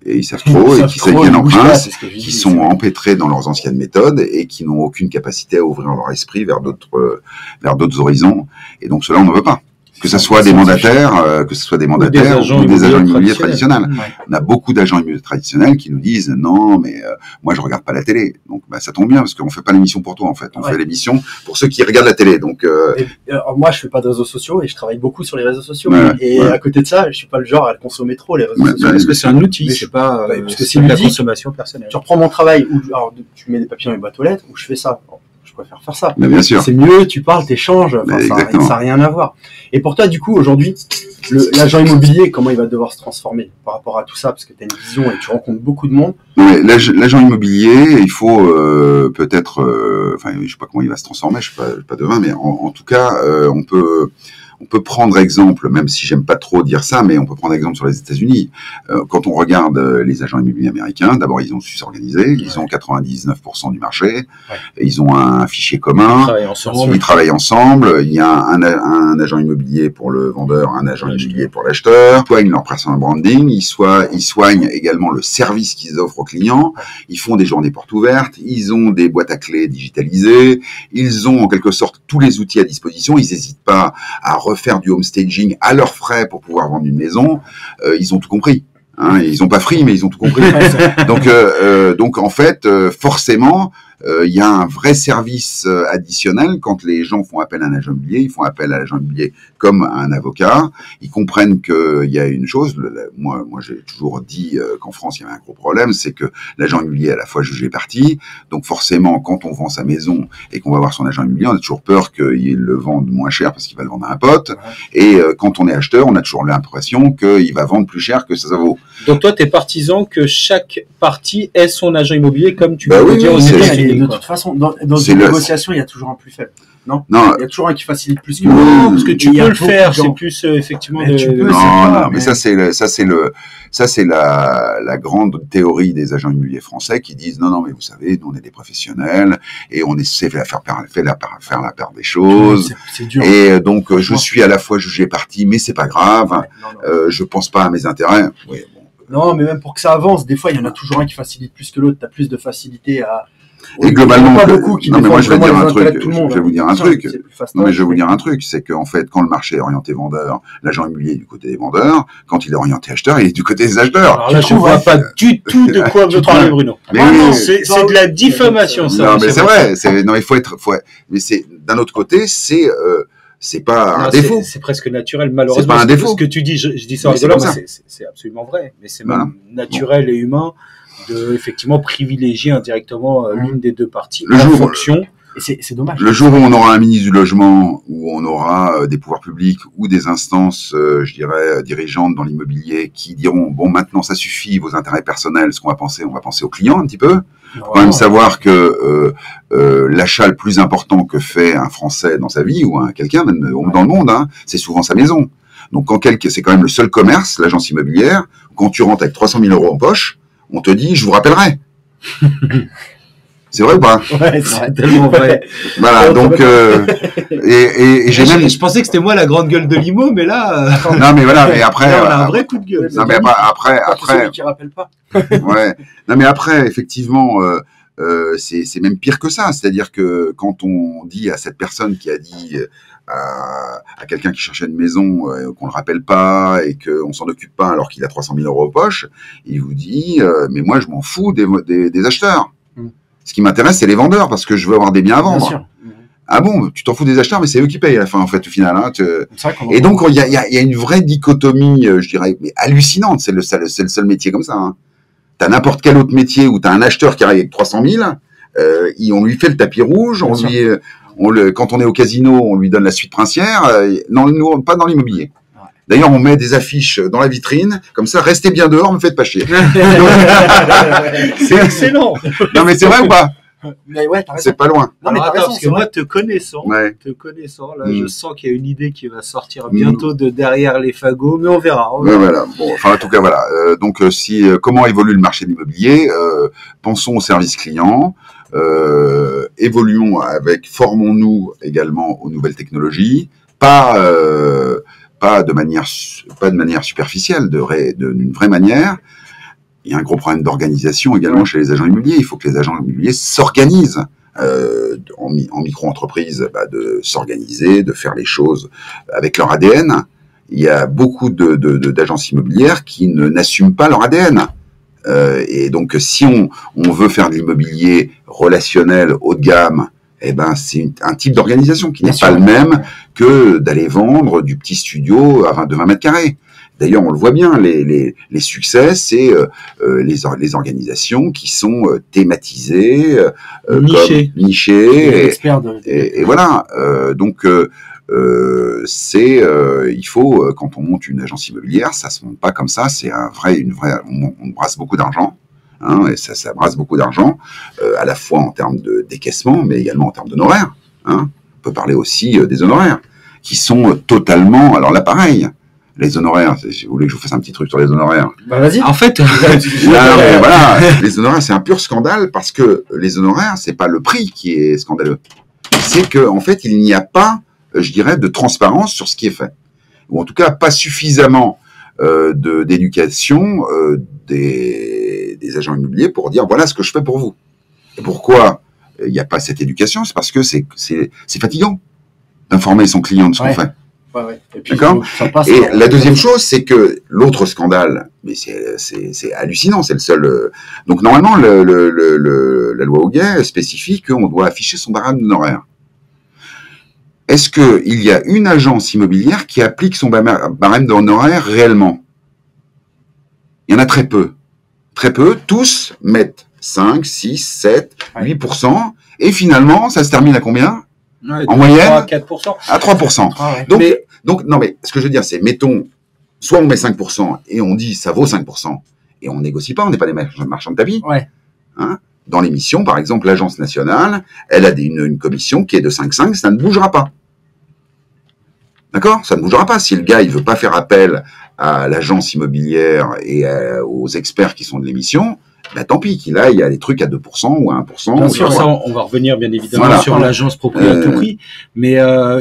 ils savent trop, et qui viennent en prince, qui sont empêtrés dans leurs anciennes méthodes et qui n'ont aucune capacité à ouvrir leur esprit vers d'autres horizons. Et donc cela, on ne veut pas. Que ce soit des mandataires, ou des agents immobiliers traditionnels. On a beaucoup d'agents immobiliers traditionnels qui nous disent non, mais moi je regarde pas la télé. Donc ça tombe bien parce qu'on fait pas l'émission pour toi en fait. On fait l'émission pour ceux qui regardent la télé. Donc moi je fais pas de réseaux sociaux et je travaille beaucoup sur les réseaux sociaux. À côté de ça, je suis pas le genre à le consommer trop les réseaux sociaux. Parce que c'est un outil, c'est pas parce que c'est de la consommation personnelle. Tu reprends mon travail où tu mets des papiers dans les boîtes aux lettres où je fais ça. Je préfère faire ça. Bien sûr. C'est mieux, tu parles, t'échanges, ça n'a rien à voir. Et pour toi, du coup, aujourd'hui, l'agent immobilier, comment il va devoir se transformer par rapport à tout ça, parce que tu as une vision et tu rencontres beaucoup de monde. L'agent immobilier, il faut peut-être, je sais pas comment il va se transformer, je suis pas devin, mais en tout cas, on peut prendre exemple, même si j'aime pas trop dire ça, mais on peut prendre exemple sur les États-Unis. Quand on regarde les agents immobiliers américains, d'abord ils ont su s'organiser, ils ont 99% du marché, ils ont un fichier commun, ils travaillent ensemble, il y a un agent immobilier pour le vendeur, un agent immobilier pour l'acheteur, ils soignent leur personal branding, ils soignent également le service qu'ils offrent aux clients, ils font des journées portes ouvertes, ils ont des boîtes à clés digitalisées, ils ont en quelque sorte tous les outils à disposition, ils n'hésitent pas à refaire du home staging à leurs frais pour pouvoir vendre une maison, ils ont tout compris. Ils ont pas free, mais ils ont tout compris. Donc en fait, forcément, il y a un vrai service additionnel quand les gens font appel à un agent immobilier. Ils font appel à l'agent immobilier comme à un avocat. Ils comprennent qu'il y a une chose. Moi, j'ai toujours dit qu'en France, il y avait un gros problème, c'est que l'agent immobilier est à la fois jugé parti. Donc forcément, quand on vend sa maison et qu'on va voir son agent immobilier, on a toujours peur qu'il le vende moins cher parce qu'il va le vendre à un pote. Et quand on est acheteur, on a toujours l'impression qu'il va vendre plus cher que ça vaut. Donc toi, tu es partisan que chaque partie ait son agent immobilier, comme tu peux dire aux États-Unis. De toute façon, dans une négociation, il y a toujours un plus faible. Non, il y a toujours un qui facilite plus que l'autre. Non, parce que tu peux le faire, c'est plus effectivement. Mais ça c'est la grande théorie des agents immobiliers français qui disent non, mais vous savez, nous on est des professionnels et on essaie de faire la part des choses. C'est dur. Et donc je suis à la fois jugé parti, mais c'est pas grave. Je pense pas à mes intérêts. Oui, bon. Non, mais même pour que ça avance, des fois, il y en a toujours un qui facilite plus que l'autre. Tu as plus de facilité à... Et globalement, pas beaucoup qui non mais moi je vais défendent dire un vraiment les truc, intérêts de tout le monde. je vais vous dire un truc. Non mais je vais vous dire un truc. truc, c'est qu'en fait quand le marché est orienté vendeur, l'agent immobilier est du côté des vendeurs, quand il est orienté acheteur, il est du côté des acheteurs. Alors là, je ne vois pas du tout de quoi vous parlez, Bruno. Mais Ah oui. non, c'est de la diffamation, ça. Non mais c'est vrai, non il faut être, mais c'est d'un autre côté c'est pas un défaut. C'est presque naturel, malheureusement. C'est pas un défaut. Ce que tu dis, je dis ça en Mais rigolant, c'est comme mais c'est absolument vrai. Mais c'est même naturel et humain de effectivement privilégier indirectement l'une des deux parties en fonction. Et c'est dommage. Le jour où on aura un ministre du logement, où on aura des pouvoirs publics ou des instances, je dirais, dirigeantes dans l'immobilier qui diront bon maintenant ça suffit, vos intérêts personnels, ce qu'on va penser aux clients un petit peu. Il faut quand même savoir que l'achat le plus important que fait un Français dans sa vie ou quelqu'un même dans le monde, hein, c'est souvent sa maison. Donc quand c'est quand même le seul commerce, l'agence immobilière. Quand tu rentres avec 300 000 euros en poche, on te dit je vous rappellerai. C'est vrai ou pas? Ouais, c'est tellement vrai. Voilà, donc et j'ai même. Je pensais que c'était moi la grande gueule de l'IMO, mais là. Non, mais voilà, mais après. Là, on a un vrai coup de gueule. Non, mais après. Celui qui rappelle pas. Ouais. Non, mais après, effectivement, c'est même pire que ça. C'est-à-dire que quand on dit à cette personne qui a dit à quelqu'un qui cherchait une maison qu'on le rappelle pas et qu'on s'en occupe pas alors qu'il a 300 000 euros aux poches, il vous dit mais moi je m'en fous des acheteurs. Ce qui m'intéresse, c'est les vendeurs, parce que je veux avoir des biens à vendre. Bien sûr. Ah bon, tu t'en fous des acheteurs, mais c'est eux qui payent à la fin, en fait, au final. Hein, et donc, il y a une vraie dichotomie, je dirais, mais hallucinante. C'est le seul métier comme ça. Hein. T'as n'importe quel autre métier où t'as un acheteur qui arrive avec 300 000, on lui fait le tapis rouge, quand on est au casino, on lui donne la suite princière. Non, nous, pas dans l'immobilier. D'ailleurs, on met des affiches dans la vitrine, comme ça, restez bien dehors, me faites pas chier. C'est excellent. Non, mais c'est vrai ou pas? Mais ouais, t'as raison. C'est pas loin. Non, mais t'as raison, parce que moi, te connaissant, là, je sens qu'il y a une idée qui va sortir bientôt de derrière les fagots, mais on verra. Voilà. Bon, enfin, en tout cas, voilà. Donc, comment évolue le marché de l'immobilier? Pensons au service client. Évoluons formons-nous également aux nouvelles technologies. Pas de manière superficielle, d'une vraie manière. Il y a un gros problème d'organisation également chez les agents immobiliers. Il faut que les agents immobiliers s'organisent en micro-entreprise, de s'organiser, de faire les choses avec leur ADN. Il y a beaucoup d'agences immobilières qui n'assument pas leur ADN. Et donc, si on veut faire de l'immobilier relationnel haut de gamme, c'est un type d'organisation qui n'est pas le même que d'aller vendre du petit studio de 20 mètres carrés. D'ailleurs, on le voit bien, les succès, c'est les organisations qui sont thématisées, nichées, et voilà. Donc, il faut, quand on monte une agence immobilière, ça se monte pas comme ça. C'est on brasse beaucoup d'argent. Hein, et ça brasse beaucoup d'argent, à la fois en termes de décaissement, mais également en termes d'honoraires. Hein. On peut parler aussi des honoraires, qui sont totalement... Alors là, pareil, les honoraires, si vous voulez que je vous fasse un petit truc sur les honoraires. Vas-y. En fait... voilà, les honoraires, c'est un pur scandale, parce que les honoraires, c'est pas le prix qui est scandaleux. C'est qu'en fait, il n'y a pas, je dirais, de transparence sur ce qui est fait. Ou en tout cas, pas suffisamment d'éducation des agents immobiliers pour dire voilà ce que je fais pour vous. Et pourquoi il n'y a pas cette éducation? C'est parce que c'est fatigant d'informer son client de ce qu'on fait. Ouais. D'accord. Et la deuxième chose, c'est que l'autre scandale, mais c'est hallucinant, c'est le seul. Donc normalement, la loi Hoguet spécifie qu'on doit afficher son barème d'honoraires. Est-ce qu'il y a une agence immobilière qui applique son barème d'honoraires réellement? Il y en a très peu. Très peu. Tous mettent 5, 6, 7, 8%. Et finalement, ça se termine à combien? En moyenne 3 à 4%. À 3%. Donc, non, mais ce que je veux dire, c'est, mettons, soit on met 5% et on dit ça vaut 5%, et on négocie pas, on n'est pas des marchands de tapis. Ouais. Hein? Dans l'émission, par exemple, l'Agence nationale, elle a une commission qui est de 5,5, ça ne bougera pas. D'accord? Ça ne bougera pas. Si le gars, il veut pas faire appel à l'agence immobilière et aux experts qui sont de l'émission, bah, tant pis qu'il aille à des trucs à 2% ou à 1%. Bien sûr, ça, on va revenir bien évidemment sur l'agence propriété à tout prix, mais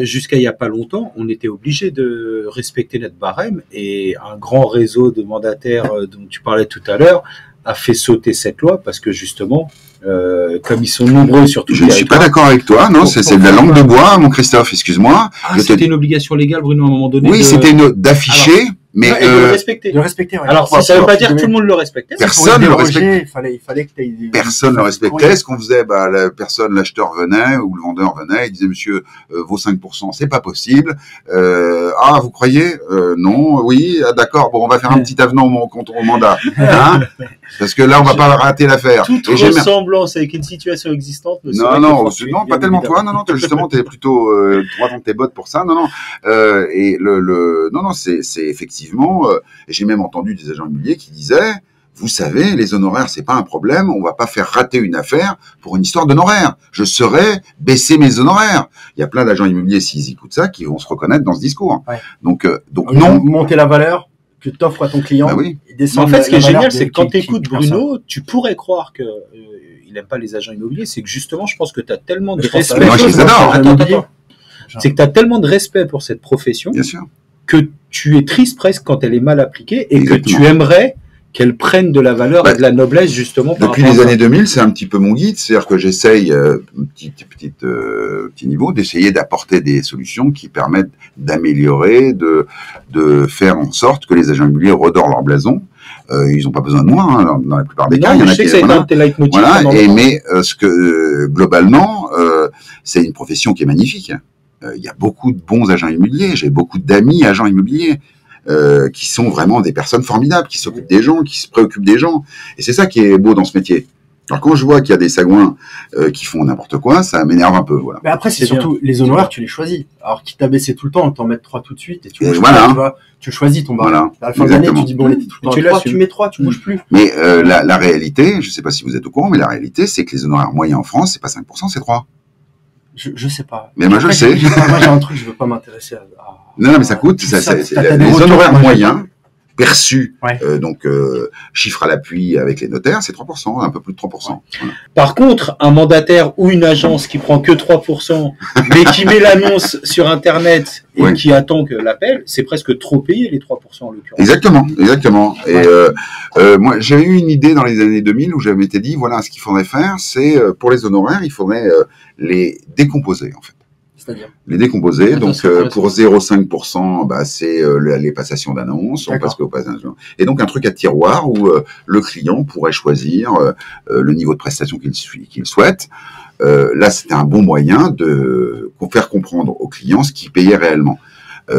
jusqu'à il n'y a pas longtemps, on était obligé de respecter notre barème, et un grand réseau de mandataires dont tu parlais tout à l'heure a fait sauter cette loi parce que justement, comme ils sont nombreux sur tout le territoire. Je ne suis pas d'accord avec toi, non, c'est de la langue de bois, mon Christophe, excuse-moi. Ah, c'était une obligation légale, Bruno, à un moment donné. Oui, c'était d'afficher. Mais de le respecter. De respecter, ouais. Alors, ça ne veut pas dire que tout le monde le respectait. Personne ne le respectait. Il fallait que tu personne ne le respectait. Ce qu'on faisait, bah, l'acheteur venait ou le vendeur venait, il disait, monsieur, vos 5%, c'est pas possible. Ah, vous croyez? Non, oui, ah, d'accord. Bon, on va faire un petit avenant au mandat. Hein? Parce que là, on va pas rater l'affaire. Toute ressemblance avec une situation existante. Non, pas tellement toi. Non, justement, t'es plutôt droit dans tes bottes pour ça. Non. Et non, c'est effectivement. Et j'ai même entendu des agents immobiliers qui disaient, vous savez, les honoraires, c'est pas un problème, on va pas faire rater une affaire pour une histoire d'honoraires. Je saurais baisser mes honoraires. Il y a plein d'agents immobiliers, s'ils écoutent ça, qui vont se reconnaître dans ce discours. Ouais. Donc non. Monter la valeur que t'offres à ton client. Bah oui. En fait, ce qui est génial, c'est que quand tu écoutes Bruno, tu pourrais croire que il aime pas les agents immobiliers. C'est que justement, je pense que tu as tellement de respect. Moi, je les adore. Attends. C'est que tu as tellement de respect pour cette profession. Bien sûr. Que tu es triste presque quand elle est mal appliquée et exactement. Que tu aimerais qu'elle prenne de la valeur et de la noblesse justement. Depuis les années 2000, c'est un petit peu mon guide, c'est-à-dire que j'essaye, petit niveau, d'essayer d'apporter des solutions qui permettent d'améliorer, de faire en sorte que les agents immobiliers redorent leur blason. Ils n'ont pas besoin de moi, hein, dans la plupart des cas. Il y en a qui, voilà, mais globalement, c'est une profession qui est magnifique. Il y a beaucoup de bons agents immobiliers. J'ai beaucoup d'amis agents immobiliers qui sont vraiment des personnes formidables, qui s'occupent des gens, qui se préoccupent des gens. Et c'est ça qui est beau dans ce métier. Alors quand je vois qu'il y a des sagouins qui font n'importe quoi, ça m'énerve un peu. Voilà. Mais après, c'est surtout les honoraires, tu les choisis. Alors quitte à baisser tout le temps, t'en mettre 3 tout de suite et tu bouges voilà. Tu choisis ton bar. Voilà. À la fin de l'année, tu dis bon, il était tout le temps 3, tu mets 3, tu bouges plus. Mais la réalité, je sais pas si vous êtes au courant, mais la réalité, c'est que les honoraires moyens en France, c'est pas 5%, c'est 3%. Je sais pas. Mais moi, je le sais. Moi, j'ai un truc, je veux pas m'intéresser à... Non, mais ça coûte. Les honoraires moyens perçus, donc chiffre à l'appui avec les notaires, c'est 3%, un peu plus de 3%. Ouais. Voilà. Par contre, un mandataire ou une agence qui prend que 3%, mais qui met l'annonce sur Internet et qui attend que l'appel, c'est presque trop payé les 3% en l'occurrence. Exactement. Et moi, j'avais eu une idée dans les années 2000 où j'avais été dit, voilà, ce qu'il faudrait faire, c'est pour les honoraires, il faudrait les décomposer en fait. C'est-à-dire les décomposer. Donc pour 0,5%, bah, c'est les passations d'annonces. Et donc un truc à tiroir où le client pourrait choisir le niveau de prestation qu'il souhaite. Là, c'était un bon moyen de faire comprendre au client ce qu'il payait réellement.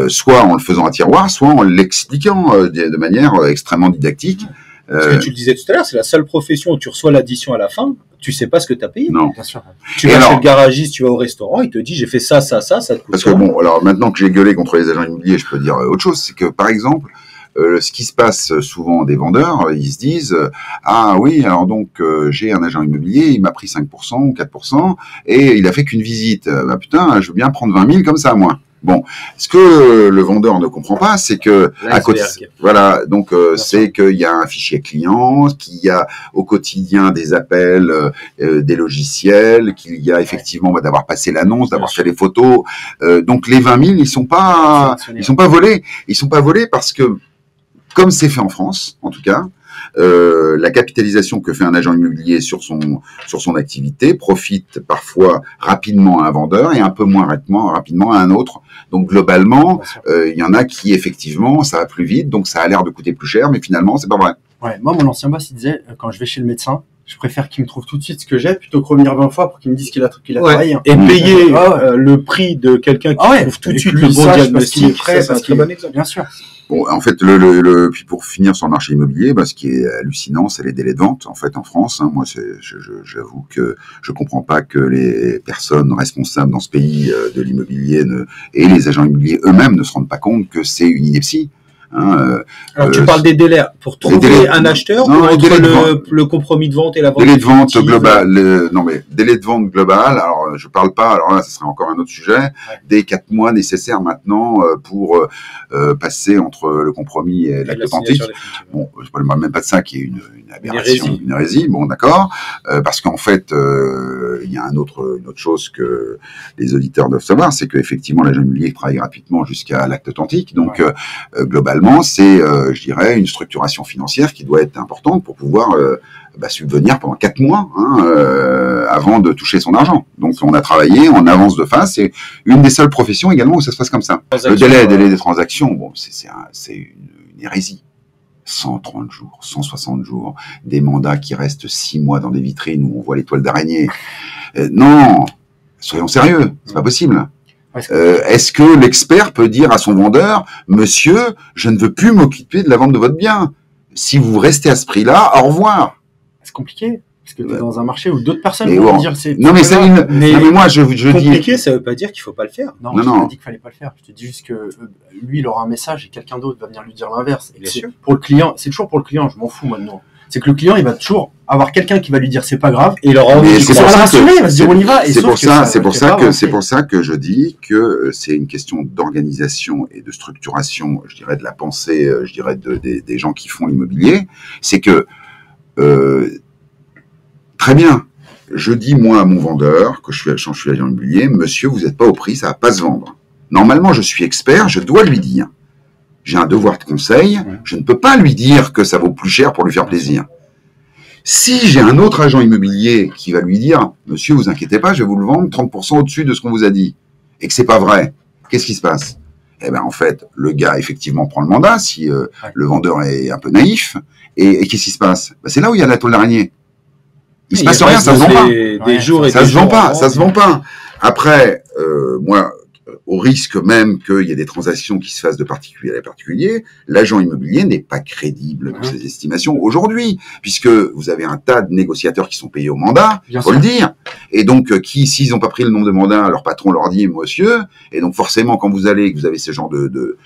Soit en le faisant à tiroir, soit en l'expliquant de manière extrêmement didactique. Ce que tu le disais tout à l'heure, c'est la seule profession où tu reçois l'addition à la fin, tu sais pas ce que tu as payé. Non. Bien sûr. Tu vas chez le garagiste, tu vas au restaurant, il te dit j'ai fait ça te coûte. Parce que bon, alors maintenant que j'ai gueulé contre les agents immobiliers, je peux dire autre chose, c'est que par exemple, ce qui se passe souvent des vendeurs, ils se disent ah oui, alors donc j'ai un agent immobilier, il m'a pris 5% ou 4% et il a fait qu'une visite. Bah putain, je veux bien prendre 20 000 comme ça moi. Bon, ce que le vendeur ne comprend pas, c'est que à côté, voilà, donc c'est qu'il y a un fichier client, qu'il y a au quotidien des appels, des logiciels, qu'il y a effectivement d'avoir passé l'annonce, d'avoir fait les photos. Donc les 20 000, ils sont pas volés. Ils sont pas volés parce que comme c'est fait en France, en tout cas. La capitalisation que fait un agent immobilier sur son activité profite parfois rapidement à un vendeur et un peu moins rapidement à un autre. Donc globalement, il y en a qui effectivement ça va plus vite, donc ça a l'air de coûter plus cher, mais finalement c'est pas vrai. Ouais, moi mon ancien boss il disait quand je vais chez le médecin, je préfère qu'il me trouve tout de suite ce que j'ai plutôt que revenir 20 fois pour qu'il me dise qu'il a travaillé. Et payer le prix de quelqu'un qui trouve tout de suite le bon diagnostic, c'est un très bon exemple. Bien sûr. Bon, en fait, puis pour finir sur le marché immobilier, ce qui est hallucinant, c'est les délais de vente. En fait, en France, hein, moi, j'avoue que je comprends pas que les personnes responsables dans ce pays de l'immobilier et les agents immobiliers eux-mêmes ne se rendent pas compte que c'est une ineptie. Hein, alors tu parles des délais pour trouver un acheteur, non, ou entre le compromis de vente et la vente. Délai de vente global, non mais délai de vente global. Alors je parle pas. Alors là, ce serait encore un autre sujet. Des 4 mois nécessaires maintenant pour passer entre le compromis et l'acte authentique. Bon, je ne parle même pas de ça, qui est une aberration, une hérésie. Bon, d'accord, parce qu'en fait, il y a une autre chose que les auditeurs doivent savoir, c'est qu'effectivement, l'agent immobilier travaille gratuitement jusqu'à l'acte authentique. Donc globalement, c'est, je dirais, une structuration financière qui doit être importante pour pouvoir subvenir pendant 4 mois avant de toucher son argent. Donc on a travaillé en avance de phase. C'est une des seules professions également où ça se passe comme ça. Le délai des transactions, bon, c'est une hérésie. 130 jours, 160 jours, des mandats qui restent 6 mois dans des vitrines où on voit les toiles d'araignée. Non, soyons sérieux, c'est pas possible. Est-ce que l'expert peut dire à son vendeur, monsieur, je ne veux plus m'occuper de la vente de votre bien. Si vous restez à ce prix-là, au revoir. C'est compliqué. Parce que tu es dans un marché où d'autres personnes vont dire c'est. Non, mais c'est une. Mais moi, je compliqué, dis. Ça veut pas dire qu'il faut pas le faire. Non, je t'ai pas dit qu'il fallait pas le faire. Je te dis juste que lui, il aura un message et quelqu'un d'autre va venir lui dire l'inverse. Bien sûr. Pour le client, c'est toujours pour le client, je m'en fous maintenant. C'est que le client, il va toujours avoir quelqu'un qui va lui dire c'est pas grave. Et il aura envie de rassurer, il va se dire on y va. C'est pour ça que je dis que c'est une question d'organisation et de structuration, je dirais, de la pensée, je dirais, des gens qui font l'immobilier. C'est que, très bien, je dis moi à mon vendeur, que je suis agent immobilier, monsieur, vous n'êtes pas au prix, ça va pas se vendre. Normalement, je suis expert, je dois lui dire. J'ai un devoir de conseil, je ne peux pas lui dire que ça vaut plus cher pour lui faire plaisir. Si j'ai un autre agent immobilier qui va lui dire « Monsieur, vous inquiétez pas, je vais vous le vendre 30% au-dessus de ce qu'on vous a dit », et que c'est pas vrai, qu'est-ce qui se passe? Eh ben en fait, le gars effectivement prend le mandat, si le vendeur est un peu naïf, et qu'est-ce qui se passe? C'est là où il y a la toile d'araignée. Il se passe rien, ça se vend pas. Ça se vend pas. Après, moi, au risque même qu'il y ait des transactions qui se fassent de particulier à particulier, l'agent immobilier n'est pas crédible dans ses estimations aujourd'hui, puisque vous avez un tas de négociateurs qui sont payés au mandat, il faut le dire, et donc qui, s'ils n'ont pas pris le nombre de mandats, leur patron leur dit « monsieur », et donc forcément quand vous avez ce genre de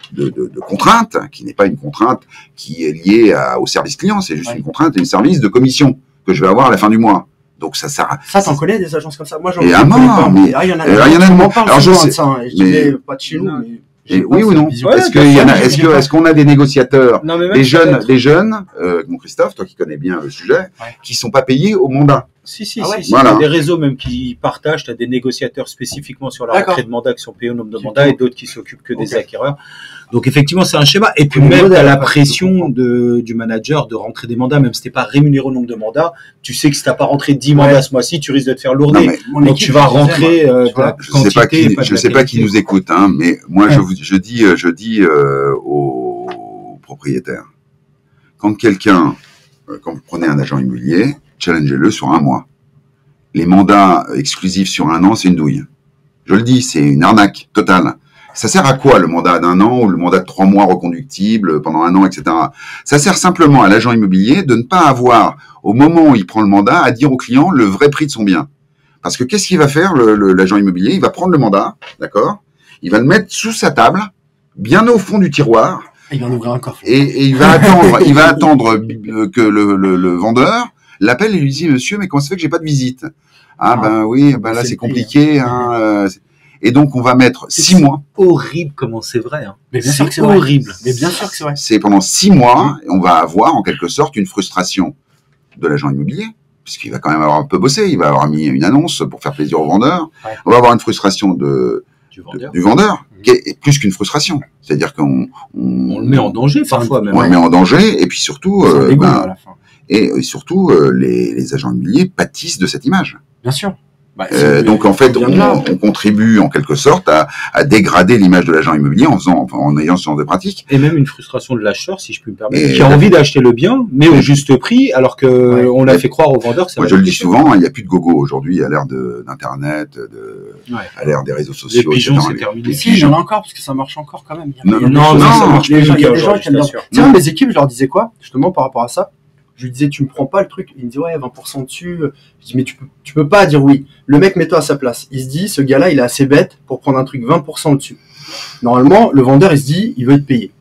contrainte, qui n'est pas une contrainte qui est liée au service client, c'est juste une contrainte et un service de commission que je vais avoir à la fin du mois. Donc ça t'en connais des agences comme ça? Moi, j'en connais pas. Mais il y en a de m'en parle. Alors je sais, je disais pas de chez nous, mais oui ou non? Est-ce qu'on a des négociateurs, des jeunes, mon Christophe, toi qui connais bien le sujet, qui sont pas payés au mandat? Si. Voilà. Il y a des réseaux même qui partagent, tu as des négociateurs spécifiquement sur la rentrée de mandat qui sont payés au nombre de mandats et d'autres qui s'occupent que des acquéreurs. Donc effectivement, c'est un schéma. Et puis même, tu as la pression du manager de rentrer des mandats, même si t'es pas rémunéré au nombre de mandats, tu sais que si t'as pas rentré 10 mandats ce mois-ci, tu risques de te faire lourder. Donc tu vas rentrer la quantité. Je sais pas qui nous écoute, hein, mais moi je dis aux propriétaires, quand vous prenez un agent immobilier, challengez-le sur un mois. Les mandats exclusifs sur un an, c'est une douille. Je le dis, c'est une arnaque totale. Ça sert à quoi le mandat d'1 an ou le mandat de 3 mois reconductible pendant 1 an, etc. Ça sert simplement à l'agent immobilier de ne pas avoir, au moment où il prend le mandat, à dire au client le vrai prix de son bien. Parce que qu'est-ce qu'il va faire, l'agent immobilier? Il va prendre le mandat, d'accord? Il va le mettre sous sa table, bien au fond du tiroir. Il va en ouvrir un coffre. Et il va attendre que le vendeur l'appelle et lui dit, monsieur, mais comment ça fait que j'ai pas de visite? Là c'est compliqué, et donc, on va mettre 6 mois. Horrible comment c'est vrai. Hein. Mais bien sûr que c'est horrible. Mais bien sûr que c'est vrai. C'est pendant 6 mois, on va avoir en quelque sorte une frustration de l'agent immobilier, puisqu'il va quand même avoir un peu bossé, il va avoir mis une annonce pour faire plaisir au vendeur. Ouais. On va avoir une frustration du vendeur, qui est plus qu'une frustration. C'est-à-dire qu'on le met en danger parfois même. On le met en danger, et puis surtout, les agents immobiliers pâtissent de cette image. Bien sûr. Donc en fait, on contribue en quelque sorte à dégrader l'image de l'agent immobilier en ayant ce genre de pratique. Et même une frustration de l'acheteur, si je puis me permettre, qui a envie d'acheter le bien, mais au juste prix, alors que on l'a fait croire au vendeur que ça. Moi, je le dis souvent, il n'y a plus de gogo aujourd'hui à l'ère d'Internet, à l'ère des réseaux sociaux. Les pigeons, c'est terminé. Si, j'en ai encore parce que ça marche encore quand même. Non, ça marche plus. Il y a des gens qui aiment bien. Tiens, mes équipes, je leur disais quoi, justement par rapport à ça. Je lui disais, tu me prends pas le truc. Il me dit, ouais, 20% dessus. Je dis, mais tu peux pas dire oui. Le mec, mets-toi à sa place. Il se dit, ce gars-là, il est assez bête pour prendre un truc 20% dessus. Normalement, le vendeur, il se dit, il veut être payé.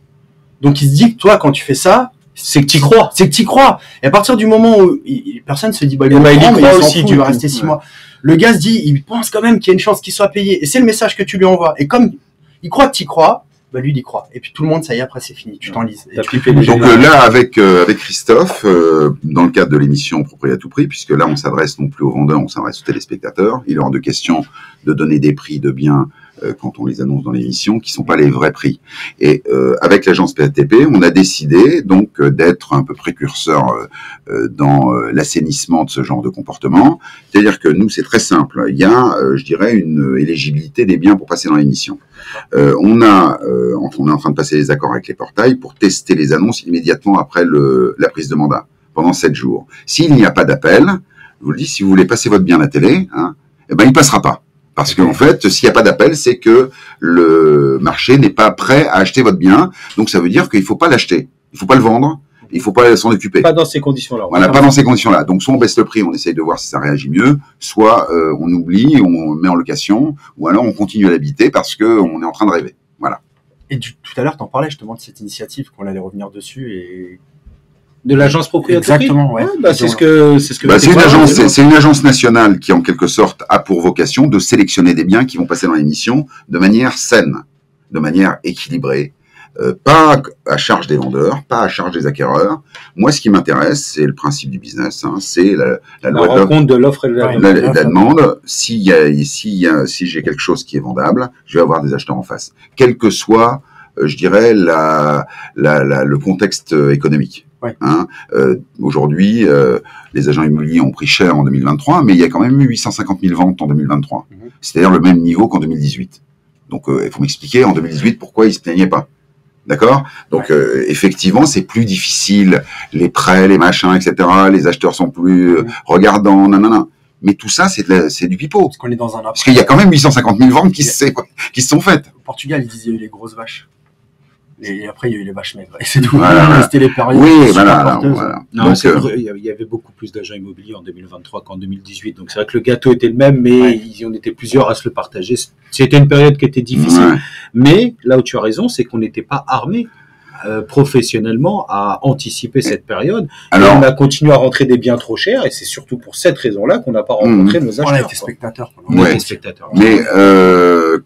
Donc il se dit que toi, quand tu fais ça, c'est que tu crois. C'est que tu crois. Et à partir du moment où personne se dit, bah, il croit aussi, tu vas rester 6 mois. Le gars se dit, il pense quand même qu'il y a une chance qu'il soit payé. Et c'est le message que tu lui envoies. Et comme il croit que tu y crois, bah lui il y croit. Et puis tout le monde, ça y est, après c'est fini, tu t'enlises. Donc là, avec Christophe, dans le cadre de l'émission Propriété à tout prix, puisque là on s'adresse non plus aux vendeurs, on s'adresse aux téléspectateurs, il est hors de question de donner des prix de biens quand on les annonce dans l'émission, qui sont pas les vrais prix. Et avec l'agence PATP, on a décidé donc d'être un peu précurseur dans l'assainissement de ce genre de comportement. C'est-à-dire que nous, c'est très simple. Il y a, je dirais, une éligibilité des biens pour passer dans l'émission. On est en train de passer les accords avec les portails pour tester les annonces immédiatement après la prise de mandat, pendant 7 jours. S'il n'y a pas d'appel, je vous le dis, si vous voulez passer votre bien à la télé, eh ben il passera pas. Parce qu'en fait, s'il n'y a pas d'appel, c'est que le marché n'est pas prêt à acheter votre bien. Donc ça veut dire qu'il ne faut pas l'acheter, il ne faut pas le vendre, il ne faut pas s'en occuper. Pas dans ces conditions-là. Voilà, pas dans ces conditions-là. Donc soit on baisse le prix, on essaye de voir si ça réagit mieux, soit on oublie, on met en location, ou alors on continue à l'habiter parce qu'on est en train de rêver. Voilà. Et tout à l'heure, tu en parlais justement de cette initiative, qu'on allait revenir dessus et... De l'agence Propriété. Exactement, ouais. Bah, c'est ce que c'est une agence nationale qui en quelque sorte a pour vocation de sélectionner des biens qui vont passer dans l'émission de manière saine, de manière équilibrée, pas à charge des vendeurs, pas à charge des acquéreurs. Moi, ce qui m'intéresse, c'est le principe du business, c'est la loi rencontre de l'offre et de la demande. Si j'ai quelque chose qui est vendable, je vais avoir des acheteurs en face, quel que soit, je dirais, le contexte économique. Ouais. Aujourd'hui, les agents immobiliers ont pris cher en 2023, mais il y a quand même eu 850 000 ventes en 2023. C'est-à-dire le même niveau qu'en 2018. Donc, il faut m'expliquer en 2018 pourquoi ils se plaignaient pas. D'accord? Donc, effectivement, c'est plus difficile. Les prêts, les machins, etc. Les acheteurs sont plus regardants, nanana. Mais tout ça, c'est du pipeau. Parce qu'on est dans un après. Parce qu'il y a quand même 850 000 ventes qui se sont faites. Au Portugal, ils disaient les grosses vaches. Et après, il y a eu les vaches maigres. Et c'est tout. Voilà. C'était les périodes. Oui, voilà. Non, donc, il y avait beaucoup plus d'agents immobiliers en 2023 qu'en 2018. Donc, c'est vrai que le gâteau était le même, mais on était plusieurs à se le partager. C'était une période qui était difficile. Ouais. Mais là où tu as raison, c'est qu'on n'était pas armés professionnellement à anticiper cette période. Alors, et on a continué à rentrer des biens trop chers, et c'est surtout pour cette raison-là qu'on n'a pas rencontré nos acheteurs. On a été spectateurs. Mais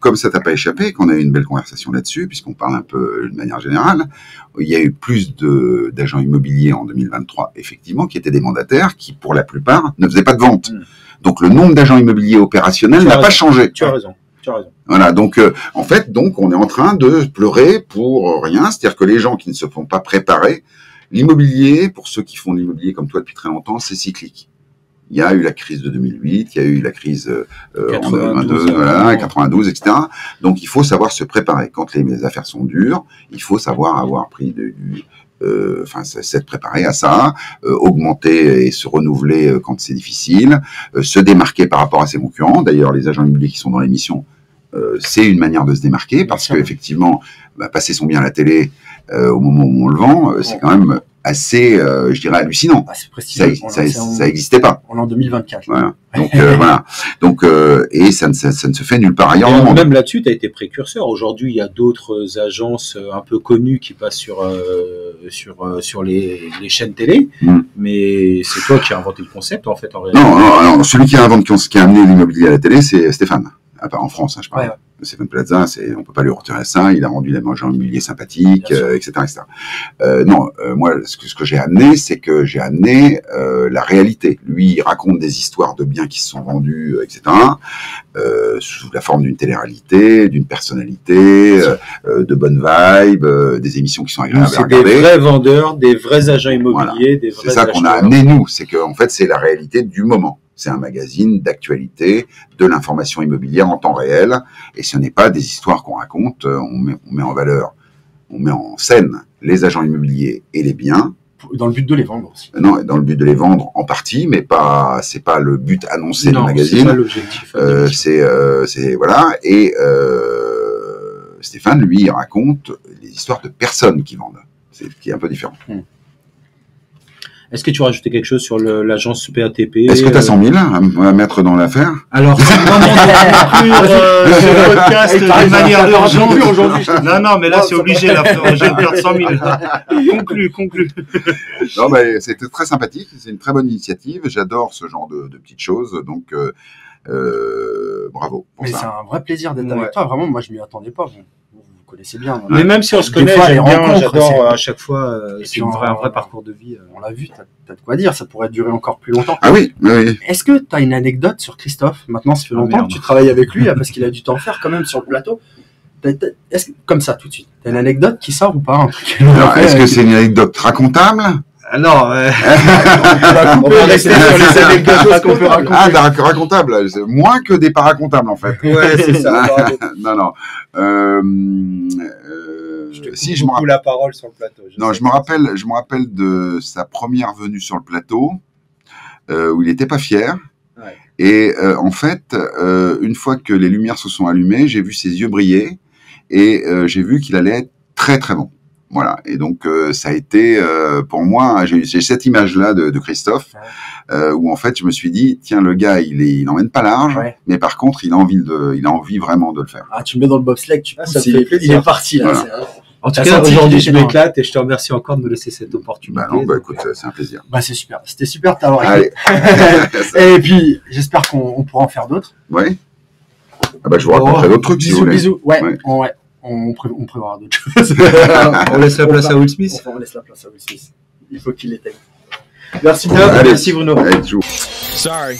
comme ça t'a pas échappé, qu'on a eu une belle conversation là-dessus, puisqu'on parle un peu de manière générale, il y a eu plus d'agents immobiliers en 2023, effectivement, qui étaient des mandataires, qui pour la plupart ne faisaient pas de vente. Donc le nombre d'agents immobiliers opérationnels n'a pas changé. Tu as raison. Voilà, donc en fait, on est en train de pleurer pour rien, c'est-à-dire que les gens qui ne se font pas préparer, l'immobilier, pour ceux qui font de l'immobilier comme toi depuis très longtemps, c'est cyclique. Il y a eu la crise de 2008, il y a eu la crise en 2022, voilà, 92, etc. Donc il faut savoir se préparer. Quand les affaires sont dures, il faut savoir avoir pris s'être préparé à ça, augmenter et se renouveler quand c'est difficile, se démarquer par rapport à ses concurrents. D'ailleurs, les agents immobiliers qui sont dans l'émission, c'est une manière de se démarquer parce que effectivement, passer son bien à la télé au moment où on le vend, c'est quand même assez, je dirais, hallucinant. Ça existait pas. On est en 2024. Voilà. Donc voilà. Donc et ça ne se fait nulle part ailleurs dans le monde. Même là-dessus, tu as été précurseur. Aujourd'hui, il y a d'autres agences un peu connues qui passent sur les chaînes télé, mais c'est toi qui as inventé le concept en fait en réalité. Non, celui qui a amené l'immobilier à la télé, c'est Stéphane. En France, je parle. Stéphane Plaza, on peut pas lui retirer ça. Il a rendu l'agent immobilier sympathique, etc., etc. Moi, ce que j'ai amené, c'est que j'ai amené la réalité. Lui, il raconte des histoires de biens qui se sont vendus, etc., sous la forme d'une télé-réalité, d'une personnalité, de bonnes vibes, des émissions qui sont agréables à regarder. C'est des vrais vendeurs, des vrais agents immobiliers, des vrais acheteurs. C'est ça qu'on a amené nous. C'est que, en fait, c'est la réalité du moment. C'est un magazine d'actualité, de l'information immobilière en temps réel, et ce n'est pas des histoires qu'on raconte, on met en valeur, on met en scène les agents immobiliers et les biens. Dans le but de les vendre aussi. Non, dans le but de les vendre en partie, mais c'est pas le but annoncé du magazine. C'est pas l'objectif. Voilà, et Stéphane, lui, il raconte les histoires de personnes qui vendent, qui est un peu différent. Est-ce que tu rajoutais quelque chose sur l'agence PATP? Est-ce que tu as 100 000 à mettre dans l'affaire? Alors, c'est le moment de conclure le podcast de manière d'argent aujourd'hui. Non, mais là, c'est obligé. Là, je vais perdre 100 000. Conclue. Non, mais c'était très sympathique. C'est une très bonne initiative. J'adore ce genre de petites choses. Donc, bravo pour ça. C'est un vrai plaisir d'être avec toi. Vraiment, moi, je m'y attendais pas. Vous connaissez bien. Mais même si on se connaît, j'adore à chaque fois. C'est un vrai parcours de vie. On l'a vu, t'as de quoi dire. Ça pourrait durer encore plus longtemps. Ah oui. Est-ce que t'as une anecdote sur Christophe? Maintenant, ça fait longtemps que tu travailles avec lui, parce qu'il a dû t'en faire quand même sur le plateau. Est-ce que, comme ça, tout de suite, t'as une anecdote qui sort ou pas? Alors, est-ce que c'est une anecdote racontable? Non, on peut rester sur les anecdotes qu'on peut raconter. Ah, racontable, moins que des pas racontables en fait. Ouais, c'est ça. Non. Si je me rappelle la parole sur le plateau. Je me rappelle de sa première venue sur le plateau où il n'était pas fier. Ouais. Et en fait, une fois que les lumières se sont allumées, j'ai vu ses yeux briller et j'ai vu qu'il allait être très très bon. Voilà, et donc ça a été pour moi, j'ai cette image-là de Christophe où en fait je me suis dit tiens, le gars il emmène pas large, mais par contre il a envie vraiment de le faire. Ah, tu le mets dans le bobsleigh, ça fait plaisir. Il est parti là. Voilà. En tout cas, aujourd'hui je m'éclate et je te remercie encore de me laisser cette opportunité. Écoute, c'est un plaisir. C'est super, c'était super de t'avoir écouté. Et puis j'espère qu'on pourra en faire d'autres. Ouais. Je vous raconterai d'autres trucs si vous voulez. Bisous. Ouais. On prévoira d'autres choses. On laisse la place à Will Smith. On laisse la place à Will Smith. Il faut qu'il l'éteigne. Merci Merci Bruno. Allez, Sorry.